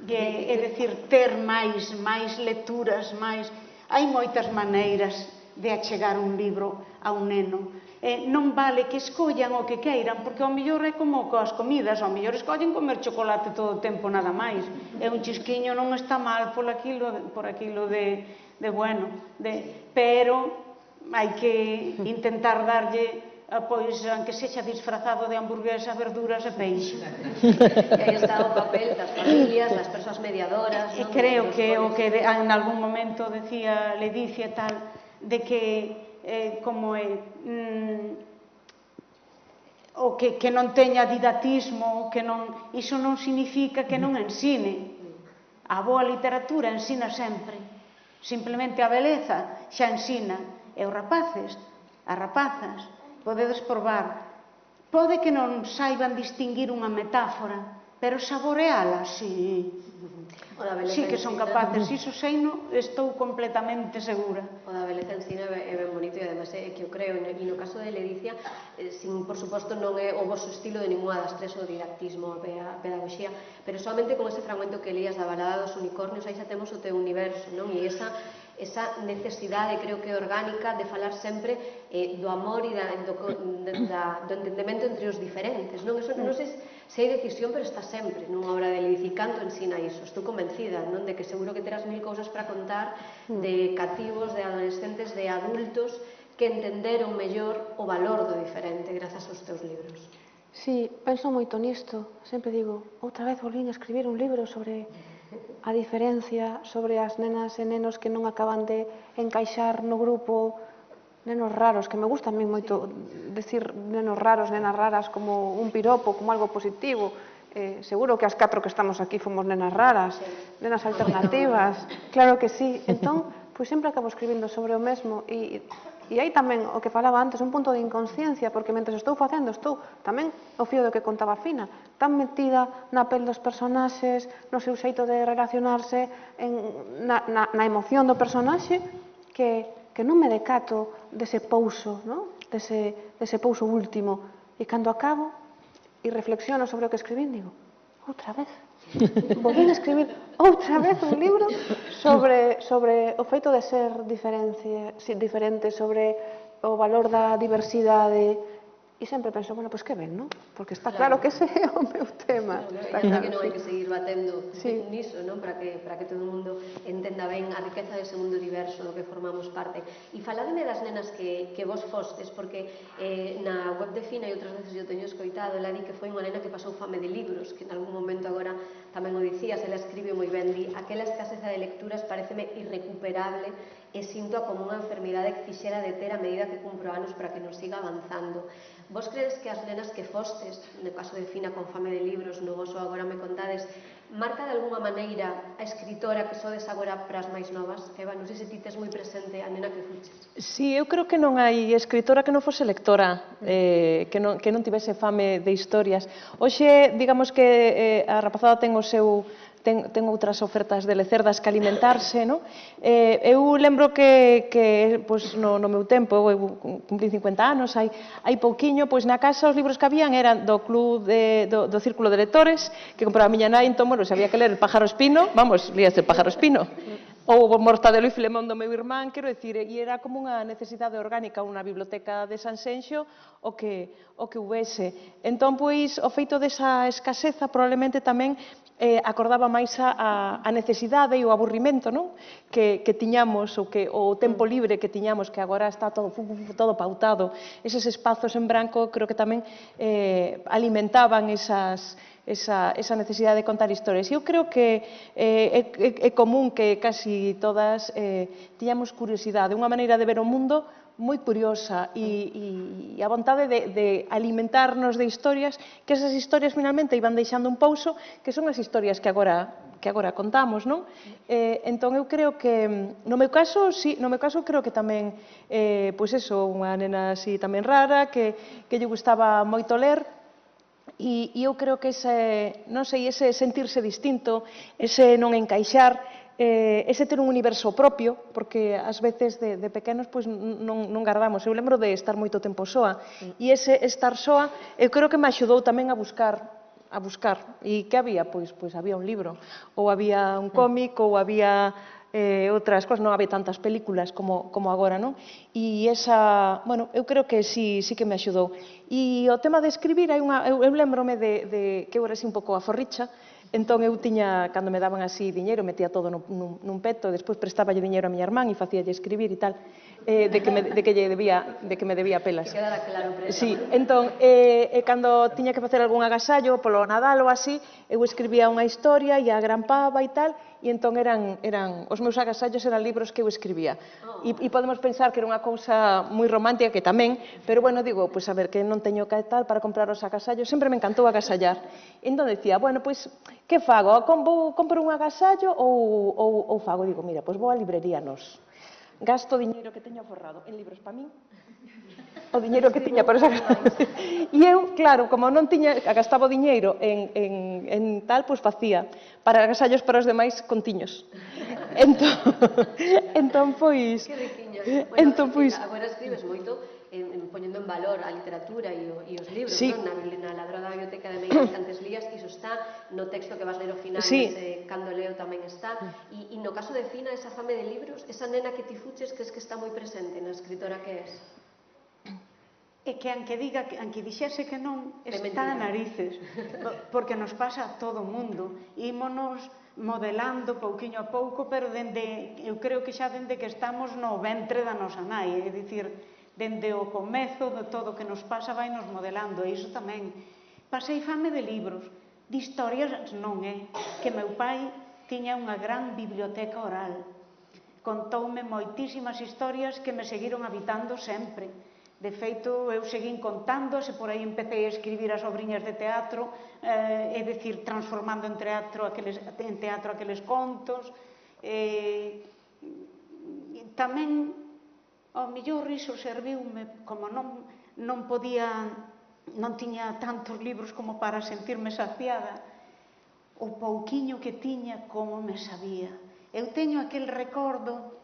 É dicir, ter máis lecturas, hai moitas maneiras de achegar un libro a un neno. Non vale que escollan o que queiran, porque ao mellor é como coas comidas, ao mellor escollen comer chocolate todo o tempo nada máis, e un chisquiño non está mal por aquilo de bueno, pero hai que intentar darlle, pois, aunque sexa disfrazado de hamburguesa, verduras e peixe. E aí está o papel das familias, das persoas mediadoras. E creo que o que en algún momento decía Ledicia tal, de que como é o que non teña didatismo, iso non significa que non ensine. A boa literatura ensina sempre. Simplemente a beleza xa ensina. E os rapaces, as rapazas, podedes probar. Pode que non saiban distinguir unha metáfora, pero saboreala, sí. Sí que son capaces, iso seino, estou completamente segura. O da beleza ensina é ben bonito e además é que eu creo, e no caso de Ledicia, sin, por suposto, non é o vosso estilo de ninguna das tres, o didactismo, a pedagogía, pero solamente con ese fragmento que leías da balada dos unicornios, aí xa temos o teu universo, non? E esa necesidade, creo que orgánica, de falar sempre do amor e do entendemento entre os diferentes, non? Eso non sei se hai decisión, pero está sempre nunha obra de Ledicia. Canto ensina iso, estou convencida, non? De que seguro que terás mil cousas para contar de cativos, de adolescentes, de adultos que entenderon mellor o valor do diferente grazas aos teus libros. Sí, penso moito nisto, sempre digo, outra vez volvín a escribir un libro sobre a diferencia, sobre as nenas e nenos que non acaban de encaixar no grupo, nenos raros, que me gusta a mí moito decir nenos raros, nenas raras como un piropo, como algo positivo. Seguro que as 4 que estamos aquí fomos nenas raras, nenas alternativas, claro que sí. Entón, pois sempre acabo escribindo sobre o mesmo e aí tamén o que falaba antes, un punto de inconsciencia, porque mentre estou facendo, estou tamén o fío do que contaba Fina, tan metida na pel dos personaxes, no seu xeito de relacionarse, na emoción do personaxe, que non me decato dese pouso, dese pouso último. E cando acabo e reflexiono sobre o que escribín, digo, outra vez, volvín a escribir outra vez un libro sobre o feito de ser diferente, sobre o valor da diversidade. E sempre penso, bueno, pois que ben, non? Porque está claro que ese é o meu tema. Está claro que non hai que seguir batendo niso, non? Para que todo o mundo entenda ben a riqueza dese mundo diverso do que formamos parte. E falademe das nenas que vos fostes, porque na web de Fina e outras veces eu teño escoitado, ela di que foi unha nena que pasou fame de libros, que en algún momento agora tamén o dicías, ela escribe moi ben, di, aquela escaseza de lecturas pareceme irrecuperable e sinto como unha enfermidade que quixera deter a medida que cumpro anos para que non siga avanzando. Vos credes que as nenas que fostes, no caso de Fina con fame de libros, no voso agora me contades, marca de alguna maneira a escritora que sodes agora para as máis novas? Eva, non sei se ti tes moi presente a nena que fuches. Sí, eu creo que non hai escritora que non fose lectora, que non tivese fame de historias. Hoxe, digamos que a rapazada ten o seu... ten outras ofertas de lecerdas que alimentarse, non? Eu lembro que no meu tempo, eu cumprí 50 anos, hai pouquiño, pois na casa os libros que habían eran do club do círculo de lectores, que compraba a miña nai, entón, bueno, se había que ler El pájaro espino, vamos, lías El pájaro espino. Ou Mortadelo e Filemón do meu irmán, quero dicir, e era como unha necesidade orgánica, unha biblioteca de Sanxenxo, o que houvese. Entón, pois, o feito desa escaseza probablemente tamén acordaba máis a necesidade e o aburrimento, non? Que tiñamos, o tempo libre que tiñamos, que agora está todo pautado. Eses espazos en branco creo que tamén alimentaban esa necesidade de contar historias. Eu creo que é común que casi todas tiñamos curiosidade, unha maneira de ver o mundo moi curiosa e a vontade de alimentarnos de historias, que esas historias finalmente iban deixando un pouso, que son as historias que agora contamos, non? Entón eu creo que, no meu caso, creo que tamén, pois eso, unha nena así tamén rara, que lle gustaba moito ler, e eu creo que ese sentirse distinto, ese non encaixar, ese ter un universo propio, porque ás veces de pequenos non gardamos. Eu lembro de estar moito tempo soa, e ese estar soa eu creo que me axudou tamén a buscar. E que había? Pois había un libro, ou había un cómic, ou había outras cousas, non había tantas películas como agora, non? E bueno, eu creo que sí que me axudou. E o tema de escribir, eu lembrome de que eu era así un pouco aforricha. Entón eu tiña, cando me daban así diñeiro, metía todo nun peto, despois prestaballe diñeiro a miña irmán e facíalle escribir e tal, de que me debía pelas. Que quedara claro para esa. Sí, entón, cando tiña que facer algún agasallo, polo Nadal ou así, eu escribía unha historia e a agrampaba e tal, e entón os meus agasallos eran libros que eu escribía. E podemos pensar que era unha cousa moi romántica, que tamén, pero bueno, digo, pois a ver, que non teño que tal para comprar os agasallos, sempre me encantou agasallar. Entón decía, bueno, pois, que fago? Compro un agasallo ou fago? Digo, mira, pois vou á librería Nos. Gasto diñeiro que teño aforrado en libros para min, o diñeiro que tiña por esa casa. E eu, claro, como non tiña, gastaba o diñeiro en tal, pois facía para agasallos para os demais contiños. Entón, pois... Que riquiña. Entón, pois... Agora escribes moito poñendo en valor a literatura e os libros, Sí. non? Na ladra da biblioteca de Meigas que antes lías, iso está, no texto que vas ler ao final, Sí. ese Cando leo tamén está, e no caso de Fina, esa fame de libros, esa nena que ti fuches, crees que está moi presente na escritora que és? E que anque dixese que non, De está a mentira. narices, porque nos pasa a todo o mundo. Ímonos modelando pouquiño a pouco, pero eu creo que xa dende que estamos no ventre da nosa nai, é dicir, dende o comezo de todo o que nos pasa vai nos modelando, e iso tamén. Pasei fame de libros, de historias non é, que meu pai tiña unha gran biblioteca oral. Contoume moitísimas historias que me seguiron habitando sempre. De feito, eu seguín contándose, por aí empecé a escribir as obriñas de teatro, é dicir, transformando en teatro aqueles contos. Tamén, ao mellor, iso serviume, como non tiña tantos libros como para sentirme saciada, o pouquiño que tiña, como me sabía. Eu teño aquel recordo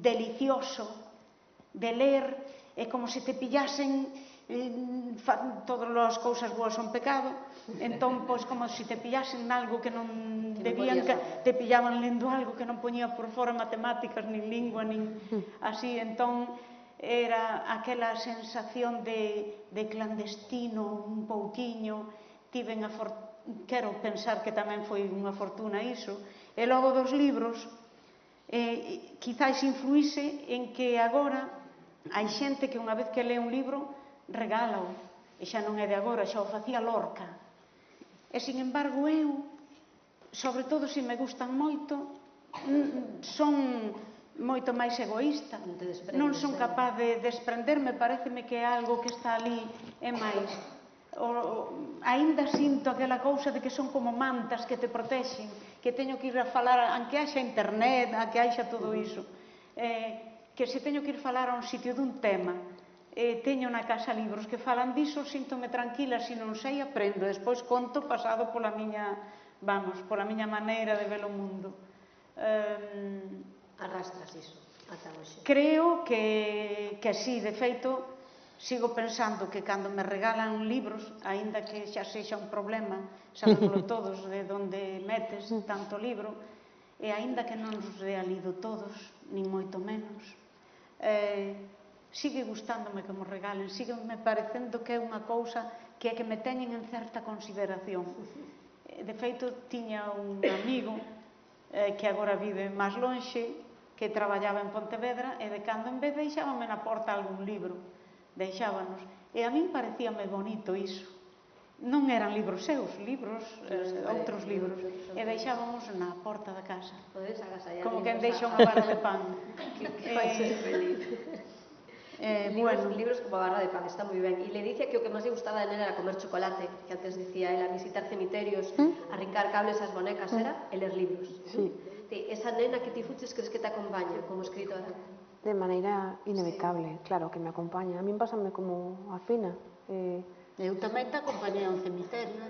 delicioso de ler, é como se te pillasen, todas as cousas boas son pecado, entón, pois, como se te pillasen algo que non debían, te pillaban lendo algo que non poñía por fora matemáticas, nin lingua, nin así, entón, era aquela sensación de clandestino un pouquiño, quero pensar que tamén foi unha fortuna iso, e logo dos libros, quizás influíse en que agora hai xente que unha vez que lee un libro regálao, e xa non é de agora, xa o facía Lorca. E, sin embargo, eu, sobre todo se me gustan moito, son moito máis egoísta. Non son capaz de desprenderme, pareceme que é algo que está ali é máis. Aínda sinto aquela cousa de que son como mantas que te protexen, que teño que ir a falar, aunque haxa internet, aunque haxa todo iso, que se teño que ir falar a un sitio dun tema, teño na casa libros que falan diso, síntome tranquila, se non sei, aprendo, despois conto pasado pola miña maneira de ver o mundo. Arrastras iso, ata hoxe. Creo que sí, de feito, sigo pensando que cando me regalan libros, aínda que xa sexa un problema, sabémoslo todos, de onde metes tanto libro, e aínda que non os lea lido todos, nin moito menos, sigue gustándome que me regalen, sigue me parecendo que é unha cousa que é que me teñen en certa consideración. De feito, tiña un amigo que agora vive máis lonxe, que traballaba en Pontevedra, e de cando en vez deixábame na porta algún libro, deixábanos, e a min parecíame bonito iso. Non eran libros seus, libros, outros libros, e deixábamos na porta da casa, como quen deixa unha barra de pan. Que vai ser feliz. Libros como a barra de pan, está moi ben. E le dice que o que máis lle gustaba de nena era comer chocolate, que antes dicía ela, visitar cemiterios, arrincar cables ás bonecas, era e ler libros. Esa nena que ti fuches, crees que te acompaña como escritora? De maneira inevitable, claro que me acompaña. A min pásame como a Fina. Eu tamén te acompañei a un cemiterio.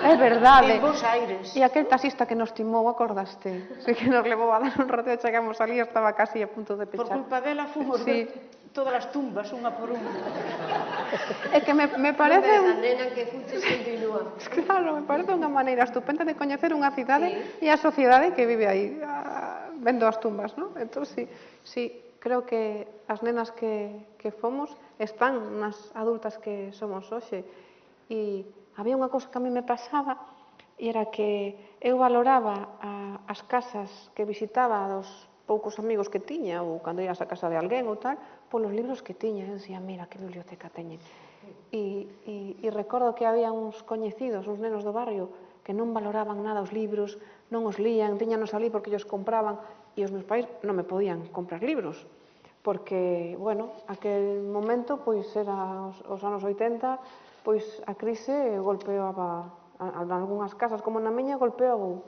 É verdade. En Bos Aires. E aquel taxista que nos timou, acordaste? Que nos levou a dar un rato e chegamos ali e estaba casi a punto de Por pechar. culpa dela fomos ver todas as tumbas, unha por unha. É que me parece... A nena que fuches continúa. Claro, me parece unha maneira estupenda de coñecer unha cidade e a sociedade que vive aí, vendo as tumbas, non? Entón, sí, creo que as nenas que fomos están nas adultas que somos hoxe. E había unha cousa que a mí me pasaba, e era que eu valoraba as casas que visitaba dos poucos amigos que tiña, ou cando ías a casa de alguén ou tal, polos libros que tiña. Eu dicía, mira, que biblioteca teñen. E recordo que había uns coñecidos, uns nenos do barrio, que non valoraban nada os libros, non os lían, tiñanos ali porque ellos compraban, e os meus pais non me podían comprar libros, porque, bueno, aquel momento, pois, era os anos 80, pois, a crise golpeaba, en algunhas casas, como na miña, golpeou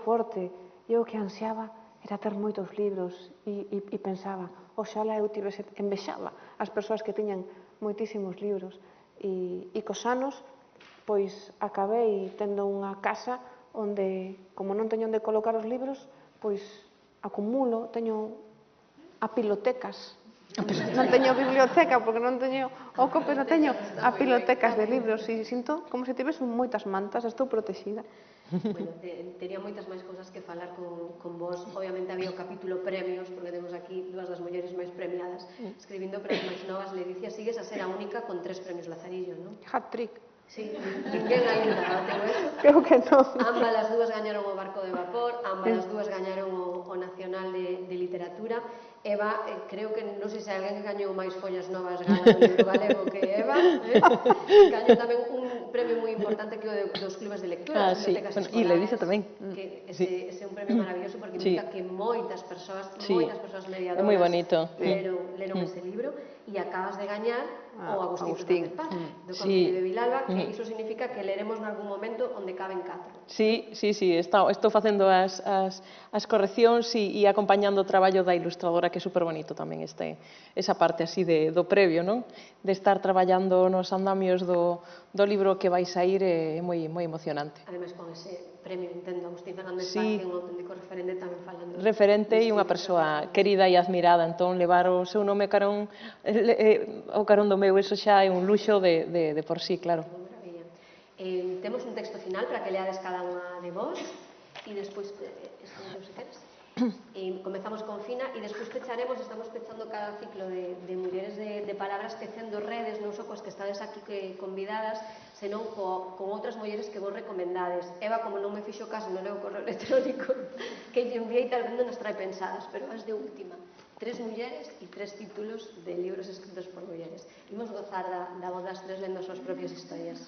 forte, e o que ansiaba era ter moitos libros e pensaba, oxalá eu tivese, envexaba as persoas que tiñan moitísimos libros e cos anos pois acabei tendo unha casa onde, como non teño onde colocar os libros, pois acumulo, teño apilotecas. Non teño biblioteca porque non teño oco, pero teño apilotecas de libros e sinto como se tivese moitas mantas, estou protexida. Bueno, tería moitas máis cousas que falar con vos. Obviamente había o capítulo premios, porque temos aquí dúas das mulleres máis premiadas escribindo, pero as máis novas. Ledicia, sigues a ser a única con 3 premios Lazarillo, non? Hat-trick. Sí, ninguén ainda bateu eso. Creo que non. Ambas as dúas gañaron o Barco de Vapor, ambas as dúas gañaron o Nacional de Literatura. Eva, creo que, non sei se alguén gañou máis follas novas gala do libro galego que Eva, gañou tamén un premio moi importante que o dos clubes de lectura, das bibliotecas escolares. E Ledicia tamén. Que ese é un premio maravilloso porque indica que moitas persoas mediadoras é moi bonito. leron ese libro e acabas de gañar o Agustín Paz, do Concello de Vilalba, que iso significa que leremos nalgún momento onde caben 4. Sí, estou facendo as correccións e acompañando o traballo da ilustradora, que é super bonito tamén esa parte así do previo, non? De estar traballando nos andamios do libro que vai sair é moi emocionante. Ademais, con ese premio, entendo, Agustín Fernández Paz, que é un auténtico referente tamén falando. Referente e unha persoa querida e admirada, entón levar o seu nome carón do meu, eso xa é un luxo de por sí, claro. Temos un texto final para que leades cada unha de vos e despois, se queres, comezamos con Fina e despois pecharemos, estamos pechando cada ciclo de mulleres de palabras tecendo redes, non só coas que estades aquí convidadas, senón con outras mulleres que vos recomendades. Eva, como non me fixo caso, non leo o correo electrónico que lle enviei, tal vez non as trae pensadas, pero as de última. 3 mulleres e 3 títulos de libros escritos por mulleres. Imos gozar da voz das 3 lendo as súas propias historias.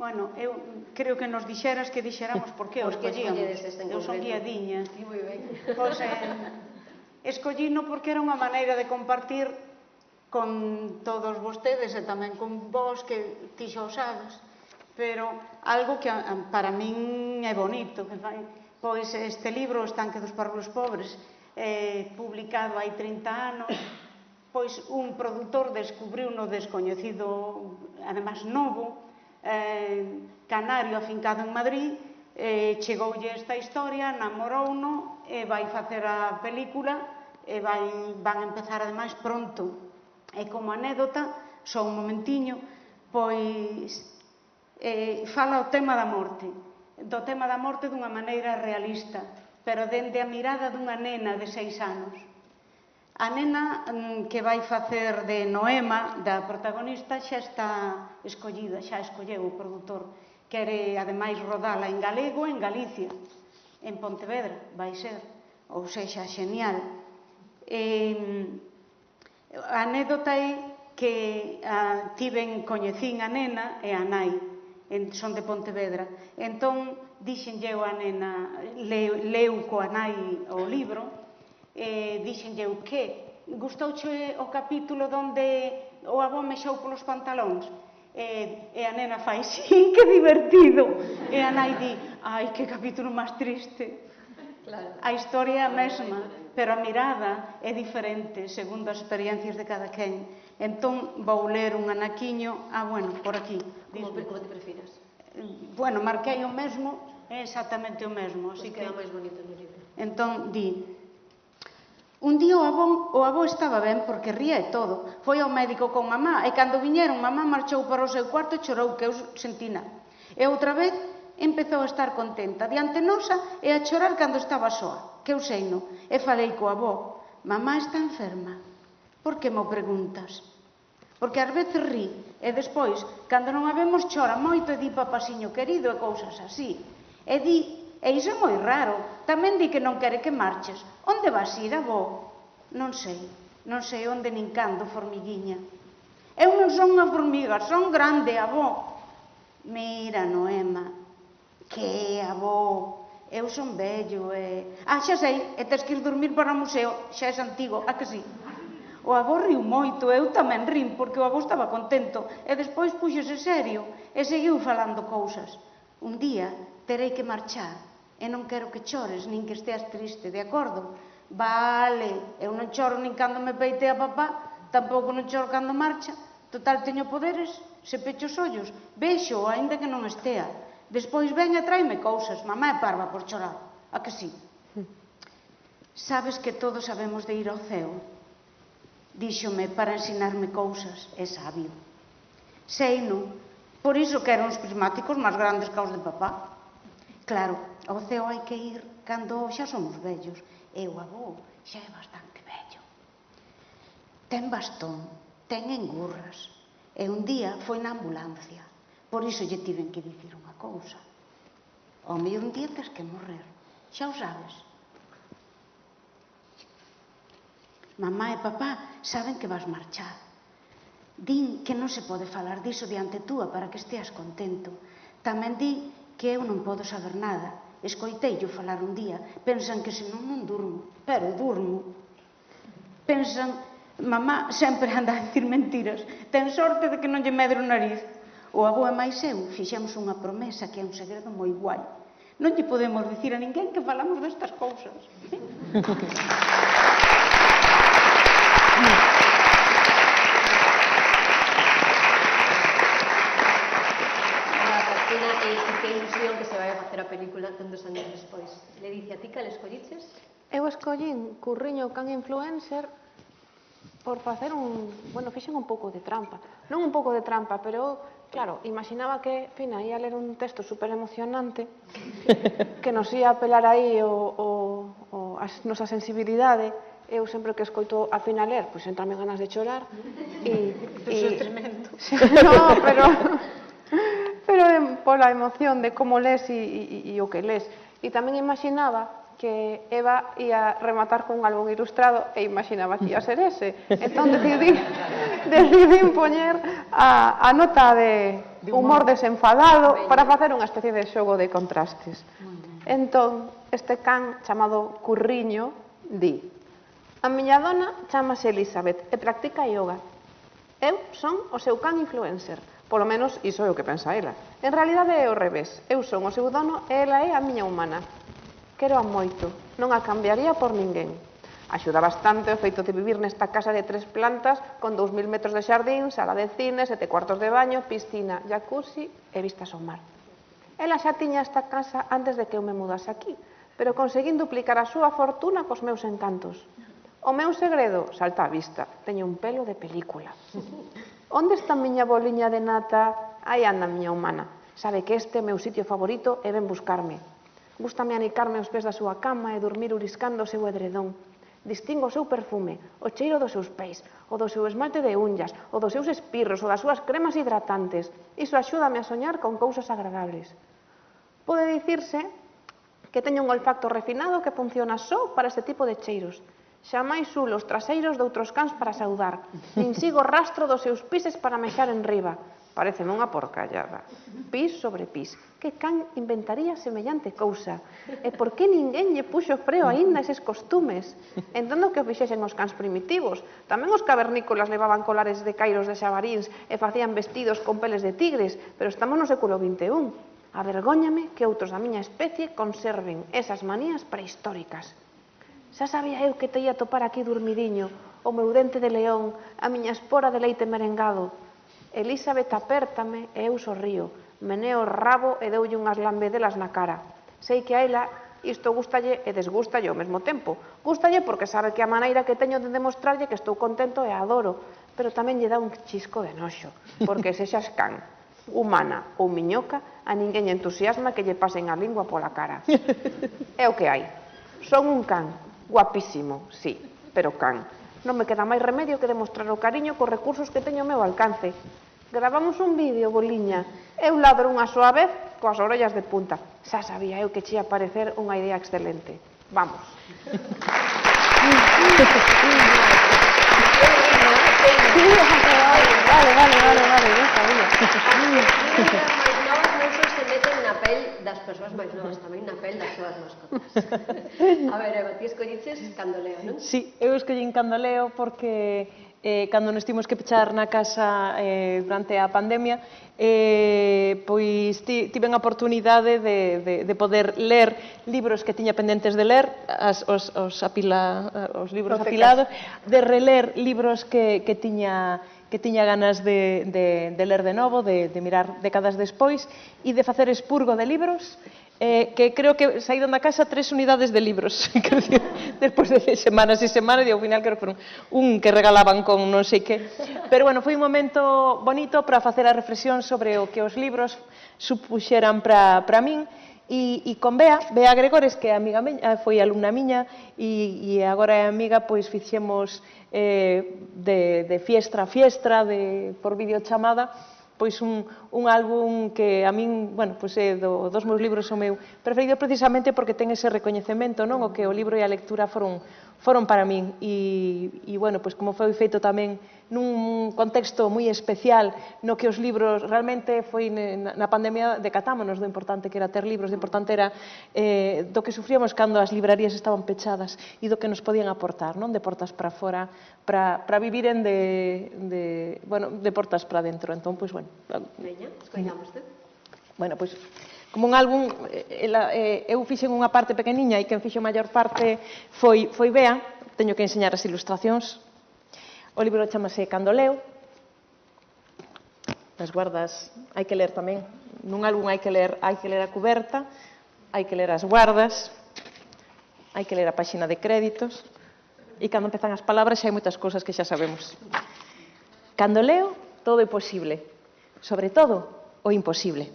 Bueno, eu creo que nos dixeras que dixéramos por que o escollíamos. Eu son guiadiña. Sí, moi ben. Pois escollino porque era unha maneira de compartir con todos vostedes e tamén con vos, que ti xa o sabes, pero algo que para min é bonito. Pois este libro, O estanque dos párvulos pobres, publicado hai 30 anos, pois un produtor descubriu no descoñecido, además novo, canario afincado en Madrid, chegoulle esta historia, namorouno e vai facer a película e van empezar ademais pronto. E como anécdota, só un momentiño, pois fala o tema da morte, do tema da morte dunha maneira realista, pero dende a mirada dunha nena de 6 anos. A nena que vai facer de Noema, da protagonista, xa está escollida, xa escolleu o produtor. Quere, ademais, rodala en galego en Galicia, en Pontevedra, vai ser, ou sexa, xenial. A anécdota é que coñecín a nena e a nai, son de Pontevedra. Entón, dixenlle a nena, leu coa nai o libro, dixenlle o que? Gustouche o capítulo onde o avó mexou polos pantalóns? E a nena fai, sí, que divertido. E a nai di, ai, que capítulo máis triste. A historia é a mesma, pero a mirada é diferente segundo as experiencias de cada quen. Entón, vou ler un anaquiño, bueno, por aquí. Como te prefiras? Bueno, marquei o mesmo, é exactamente o mesmo. Pois queda máis bonito no libro. Entón, di, un día o avó estaba ben porque ría e todo. Foi ao médico con mamá e cando viñeron, mamá marchou para o seu cuarto e chorou, que eu sentí nada. E outra vez empezou a estar contenta diante nosa e a chorar cando estaba soa, que eu seino. E falei co avó, mamá está enferma. Por que mo preguntas? Porque ás veces rí e despois, cando non a vemos, chora moito e di papasiño querido e cousas así. E di, e iso é moi raro, tamén di que non quere que marches. Onde vas ir, avó? Non sei onde nin cando, formiguiña. Eu non son unha formiga, son grande, avó. Mira, Noema, que avó, eu son vello e... xa sei, e tes que ir dormir para o museo, xa é antigo, a que sí? O avó riu moito, eu tamén rin, porque o avó estaba contento, e despois puxose serio, e seguiu falando cousas. Un día terei que marchar, E non quero que chores, nin que esteas triste, de acordo? Vale, eu non choro nin cando me peite a papá, tampouco non choro cando marcha. Total, teño poderes, se pecho os ollos, vexo, aínda que non estea. Despois ven e tráeme cousas, mamá é parva por chorar, a que sí? Sabes que todos sabemos de ir ao ceo? Díxome para ensinarme cousas, é sabio. Sei, non? Por iso quero uns prismáticos máis grandes que os de papá. Claro, ao ceo hai que ir cando xa somos vellos. E o avó xa é bastante vello. Ten bastón, ten engurras. E un día foi na ambulancia. Por iso lle tiven que dicir unha cousa. Home, un día tes que morrer. Xa o sabes. Mamá e papá saben que vas marchar. Din que non se pode falar diso diante túa para que esteas contento. Tamén di que eu non podo saber nada. Escoiteillo falar un día. Pensan que senón non durmo. Pero durmo. Pensan, mamá sempre anda a dicir mentiras. Ten sorte de que non lle medre o nariz. O avó e máis eu fixemos unha promesa que é un segredo moi guai. Non lle podemos dicir a ninguén que falamos destas cousas. Que ilusión que se vai a facer a película tantos anos despois. Le dice a ti que le escolliches? Eu escollín Curriño can influencer por facer fixen un pouco de trampa. Non un pouco de trampa, pero, claro, imaginaba que Fina ia ler un texto super emocionante que nos ia apelar aí a nosa sensibilidade. Eu sempre que escoito a Fina ler, pois entrame ganas de chorar. Iso é tremendo. No, pero pola emoción de como les e o que les. E tamén imaginaba que Eva ia rematar con un álbum ilustrado e imaginaba que ia ser ese. Entón decidí poñer a nota de humor desenfadado para facer unha especie de xogo de contrastes. Entón, este can chamado Curriño di: a miña dona chamase Elizabeth e practica yoga. Eu son o seu can influencer. Polo menos iso é o que pensa ela. En realidade é o revés. Eu son o seu dono e ela é a miña humana. Quero a moito. Non a cambiaría por ninguén. Axuda bastante o feito de vivir nesta casa de 3 plantas con 2000 metros de xardín, sala de cine, 7 cuartos de baño, piscina, jacuzzi e vistas ao mar. Ela xa tiña esta casa antes de que eu me mudase aquí, pero conseguín duplicar a súa fortuna cos meus encantos. O meu segredo salta á vista. Teño un pelo de película. Onde está a miña boliña de nata? Aí anda a miña humana. Sabe que este é o meu sitio favorito e ven buscarme. Gústame anicarme aos pés da súa cama e dormir uriscando o seu edredón. Distingo o seu perfume, o cheiro dos seus pés, o do seu esmalte de unllas, o dos seus espirros, o das súas cremas hidratantes. Iso axúdame a soñar con cousas agradables. Pode dicirse que teño un olfacto refinado que funciona só para este tipo de cheiros. Xamais ulo os traseiros de outros cans para saudar, nin sigo rastro dos seus pises para mexar en riba. Pareceme unha porcallada. Pis sobre pis. Que can inventaría semellante cousa? E por que ninguén lle puxo freo aínda a eses costumes? Entendo que o fixesen os cans primitivos. Tamén os cavernícolas levaban colares de cairos de xabaríns e facían vestidos con peles de tigres, pero estamos no século XXI. Avergóñame que outros da miña especie conserven esas manías prehistóricas. Xa sabía eu que te ia topar aquí dormidiño, o meu dente de león, a miña espora de leite merengado. Elizabeth apértame e eu sorrío, meneo o rabo e deulle unhas lambedelas na cara. Sei que a ela isto gustalle e desgustalle ao mesmo tempo. Gustalle porque sabe que a maneira que teño de demostrarlle que estou contento e a adoro, pero tamén lle dá un chisco de noxo, porque se xas can, humana ou miñoca, a ninguén lle entusiasma que lle pasen a lingua pola cara. É o que hai. Son un can. Guapísimo, sí, pero can. Non me queda máis remedio que demostrar o cariño cos recursos que teño ao meu alcance. Gravamos un vídeo, boliña. Eu ladro unha soa vez coas orellas de punta. Xa sabía eu que che ia parecer unha idea excelente. Vamos. Vale, ya sabía. Das persoas máis novas tamén na pel das súas mascotas. A ver, Eva, ti escolliches Candoleo, non? Sí, eu escollín Candoleo porque cando nos timos que pechar na casa durante a pandemia, pois tiven a oportunidade de poder ler libros que tiña pendentes de ler, os libros apilados, de reler libros que tiña ganas de ler de novo, de mirar décadas despois, e de facer expurgo de libros, que creo que saíron da casa 3 unidades de libros, despois de semanas e semanas, e ao final creo que foron un que regalaban con non sei que. Pero, bueno, foi un momento bonito para facer a reflexión sobre o que os libros supuxeran para min, e con Bea Gregores, que é amiga miña, foi alumna miña, e agora é amiga, pois fixemos de fiestra a fiestra, por videochamada, pois un álbum que a min, bueno, pois é dos meus libros o meu preferido precisamente porque ten ese recoñecemento, non? O que o libro e a lectura foron para min, e, bueno, pois como foi feito tamén nun contexto moi especial no que os libros realmente foi na pandemia decatámonos do importante que era ter libros, do importante era do que sufríamos cando as librarías estaban pechadas e do que nos podían aportar, non? De portas para fora, para viviren de portas para dentro. Entón, pois, bueno. Veña, escoitamos tú. Bueno, pois, como un álbum, eu fixen unha parte pequeniña e quen fixo a maior parte foi Bea, teño que enseñar as ilustracións. O libro chamase Cando leo. As guardas hai que ler tamén. Nun álbum hai que ler a cuberta, hai que ler as guardas, hai que ler a páxina de créditos, e cando empezan as palabras xa hai moitas cousas que xa sabemos. Cando leo, todo é posible. Sobre todo, o imposible.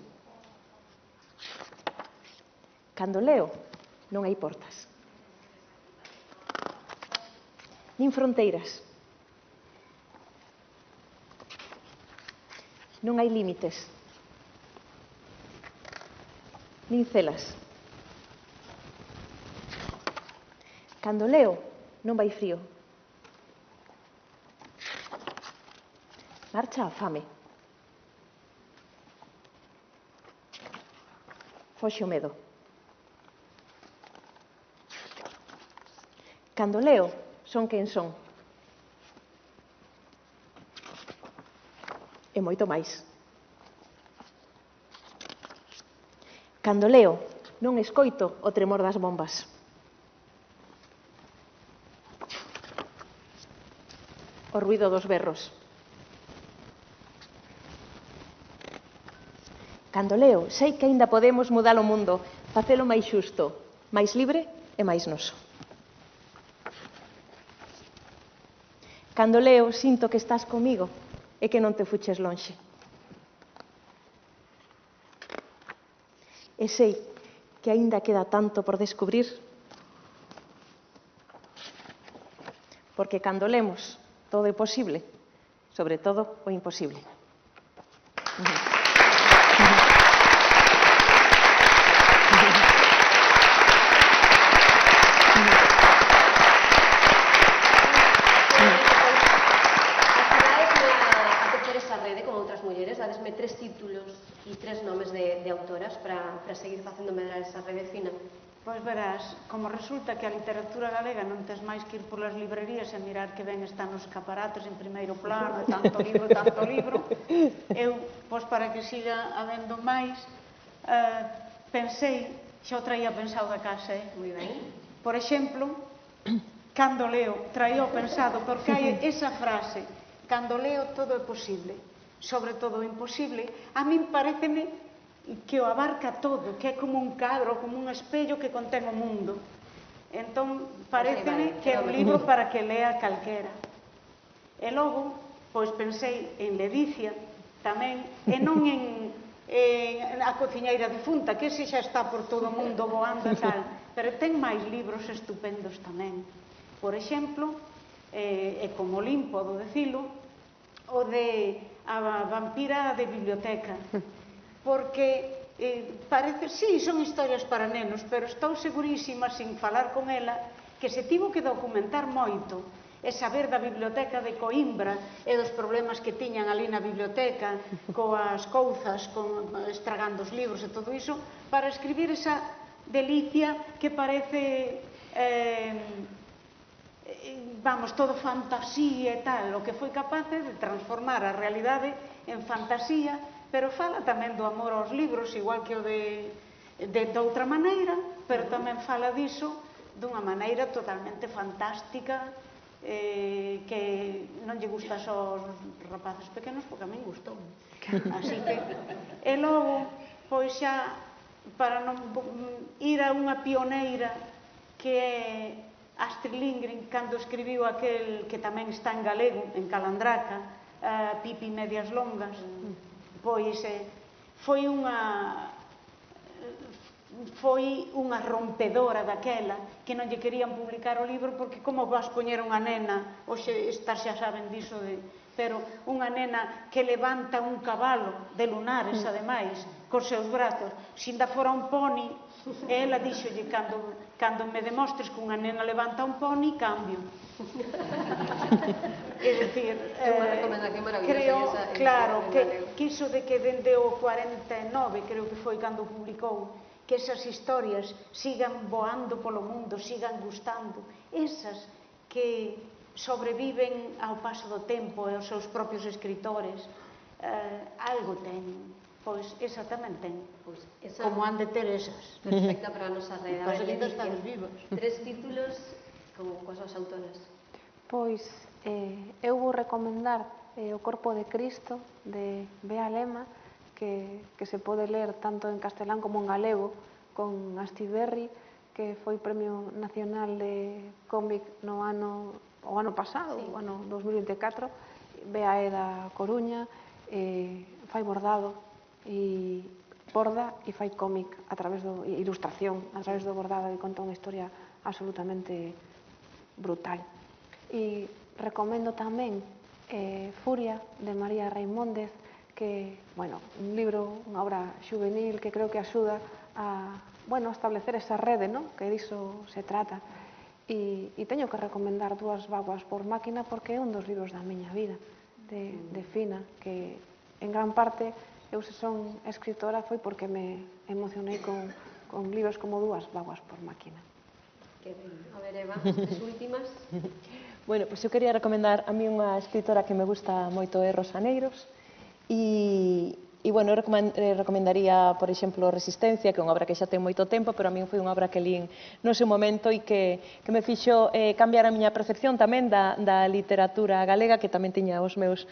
Cando leo, non hai portas. Nin fronteiras. Non hai límites. Nin celas. Cando leo, non vai frío. Marcha a fame. Foxe o medo. Cando leo, son quen son. E moito máis. Cando leo, non escoito o tremor das bombas. O ruido dos berros. Cando leo, sei que aínda podemos mudar o mundo, facelo máis xusto, máis libre e máis noso. Cando leo, sinto que estás comigo e que non te fuches lonxe. E sei que aínda queda tanto por descubrir, porque cando lemos todo é posible, sobre todo o imposible. Dadesme 3 títulos e 3 nomes de autoras para seguir facendo medrar esa rede fina. Pois verás, como resulta que a literatura galega non tes máis que ir polas librerías e mirar que ben están os escaparates en primeiro plano, tanto libro, eu, pois para que siga habendo máis, pensei, xa o traía pensado da casa, Moi ben. Por exemplo, cando leo, traía o pensado, porque hai esa frase, cando leo todo é posible. Sobre todo o imposible, a min pareceme que o abarca todo, que é como un cadro, como un espello que contén o mundo. Entón, pareceme que é un libro para que lea calquera. E logo, pois pensei en Ledicia tamén, e non en a cociñeira difunta, que ese xa está por todo o mundo voando e tal, pero ten máis libros estupendos tamén. Por exemplo, e como limpo do decilo, o de a vampira de biblioteca, porque parece, sí, son historias para nenos, pero estou segurísima, sin falar con ela, que se tivo que documentar moito e saber da biblioteca de Coimbra e dos problemas que tiñan ali na biblioteca, coas couzas, estragando os libros e todo iso, para escribir esa delicia que parece vamos, todo fantasía e tal, o que foi capaz de transformar a realidade en fantasía, pero fala tamén do amor aos libros, igual que o de outra maneira, pero tamén fala diso dunha maneira totalmente fantástica, que non lle gusta só aos rapaces pequenos, porque a min gustou. Así que, e logo, pois xa, para non ir a unha pioneira que é Astrid Lindgren, cando escribiu aquel que tamén está en galego, en Calandraca, Pipi Medias Longas, pois foi unha rompedora daquela, que non lle querían publicar o libro, porque como vas poñer unha nena, hoxe estas xa saben diso, pero unha nena que levanta un cabalo de lunares, ademais, cos seus brazos, sinda fora un poni, e ela díxolle, cando me demostres que unha nena levanta un poni, cambio. É dicir, creo, claro, que iso de que dende o 49, creo que foi cando publicou, que esas historias sigan voando polo mundo, sigan gustando, esas que sobreviven ao paso do tempo e aos seus propios escritores, algo teñen. Pois esa tamén ten, como han de ter esas. Perfecta para a nosa rede. Pasa que ainda están vivas. 3 títulos coas súas autoras. Pois eu vou recomendar O corpo de Cristo, de Bea Lema, que se pode ler tanto en castelán como en galego, con Astiberri, que foi Premio Nacional de Cómic o ano pasado, o ano 2024. Bea é da Coruña, fai bordado e borda e fai cómic a través do ilustración, a través do bordado, e conta unha historia absolutamente brutal. E recomendo tamén Furia, de María Raimóndez, que, bueno, un libro, unha obra juvenil que creo que axuda a, bueno, establecer esa rede, non? Que diso se trata. E teño que recomendar Dúas vaguas por máquina, porque é un dos libros da miña vida, de Fina, que en gran parte, eu se son escritora foi porque me emocionei con libros como Dúas vaguas por máquina. Que ben. A ver, Eva, as 3 últimas. Bueno, pois eu quería recomendar a mí unha escritora que me gusta moito, é Rosa Negros, e bueno, eu recomendaría, por exemplo, Resistencia, que é unha obra que xa ten moito tempo, pero a min foi unha obra que lín no seu momento e que me fixo cambiar a miña percepción tamén da literatura galega, que tamén tiña os meus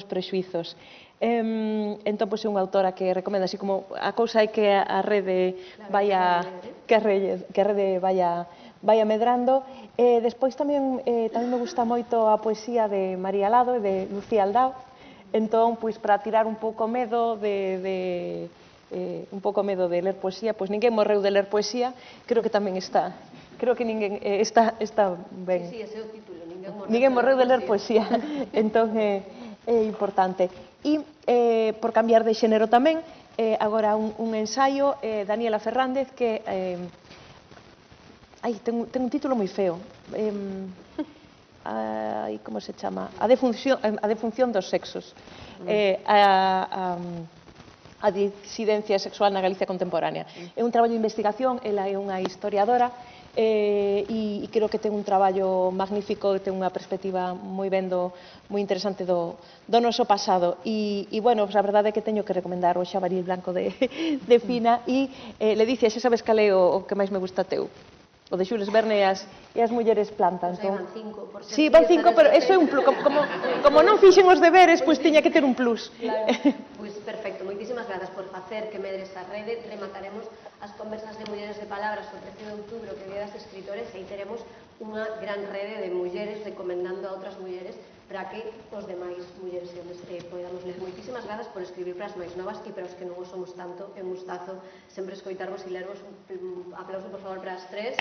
prexuizos. Entón, pois é unha autora que recomenda, así como a cousa é que a rede vaya medrando. Despois tamén me gusta moito a poesía de María Lado e de Lucía Aldao. Entón, pois, para tirar un pouco medo de ler poesía, pois ninguén morreu de ler poesía, creo que tamén está, creo que ninguén está ben. Sí, ese é o título, ninguén morreu de ler poesía. Entón é importante. E, por cambiar de xénero tamén, agora un ensaio, Daniela Fernández, que ten un título moi feo. Como se chama? A defunción dos sexos. A disidencia sexual na Galicia contemporánea. É un traballo de investigación, ela é unha historiadora, e creo que ten un traballo magnífico, ten unha perspectiva moi interesante do noso pasado. E, bueno, a verdade é que teño que recomendar o Xabaril Blanco de Fina, e Ledicia, xa sabes cal é o que máis me gusta teu? O de Xules Verne e as mulleres plantas. Van 5, por si, van 5, pero eso é un plus. Como non fixen os deberes, pois tiña que ter un plus. Claro, pois perfecto. Moitísimas grazas por facer que medre esta rede. Remataremos as conversas de Mulleres de Palabras o 13 de outubro, que é Día das Escritores, e aí teremos unha gran rede de mulleres recomendando a outras mulleres para que os demais mulleres e homes podamos ler. Moitísimas grazas por escribir para as máis novas e para os que non o somos tanto. É un gustazo sempre escoitarvos e lervos. Un aplauso, por favor, para as 3.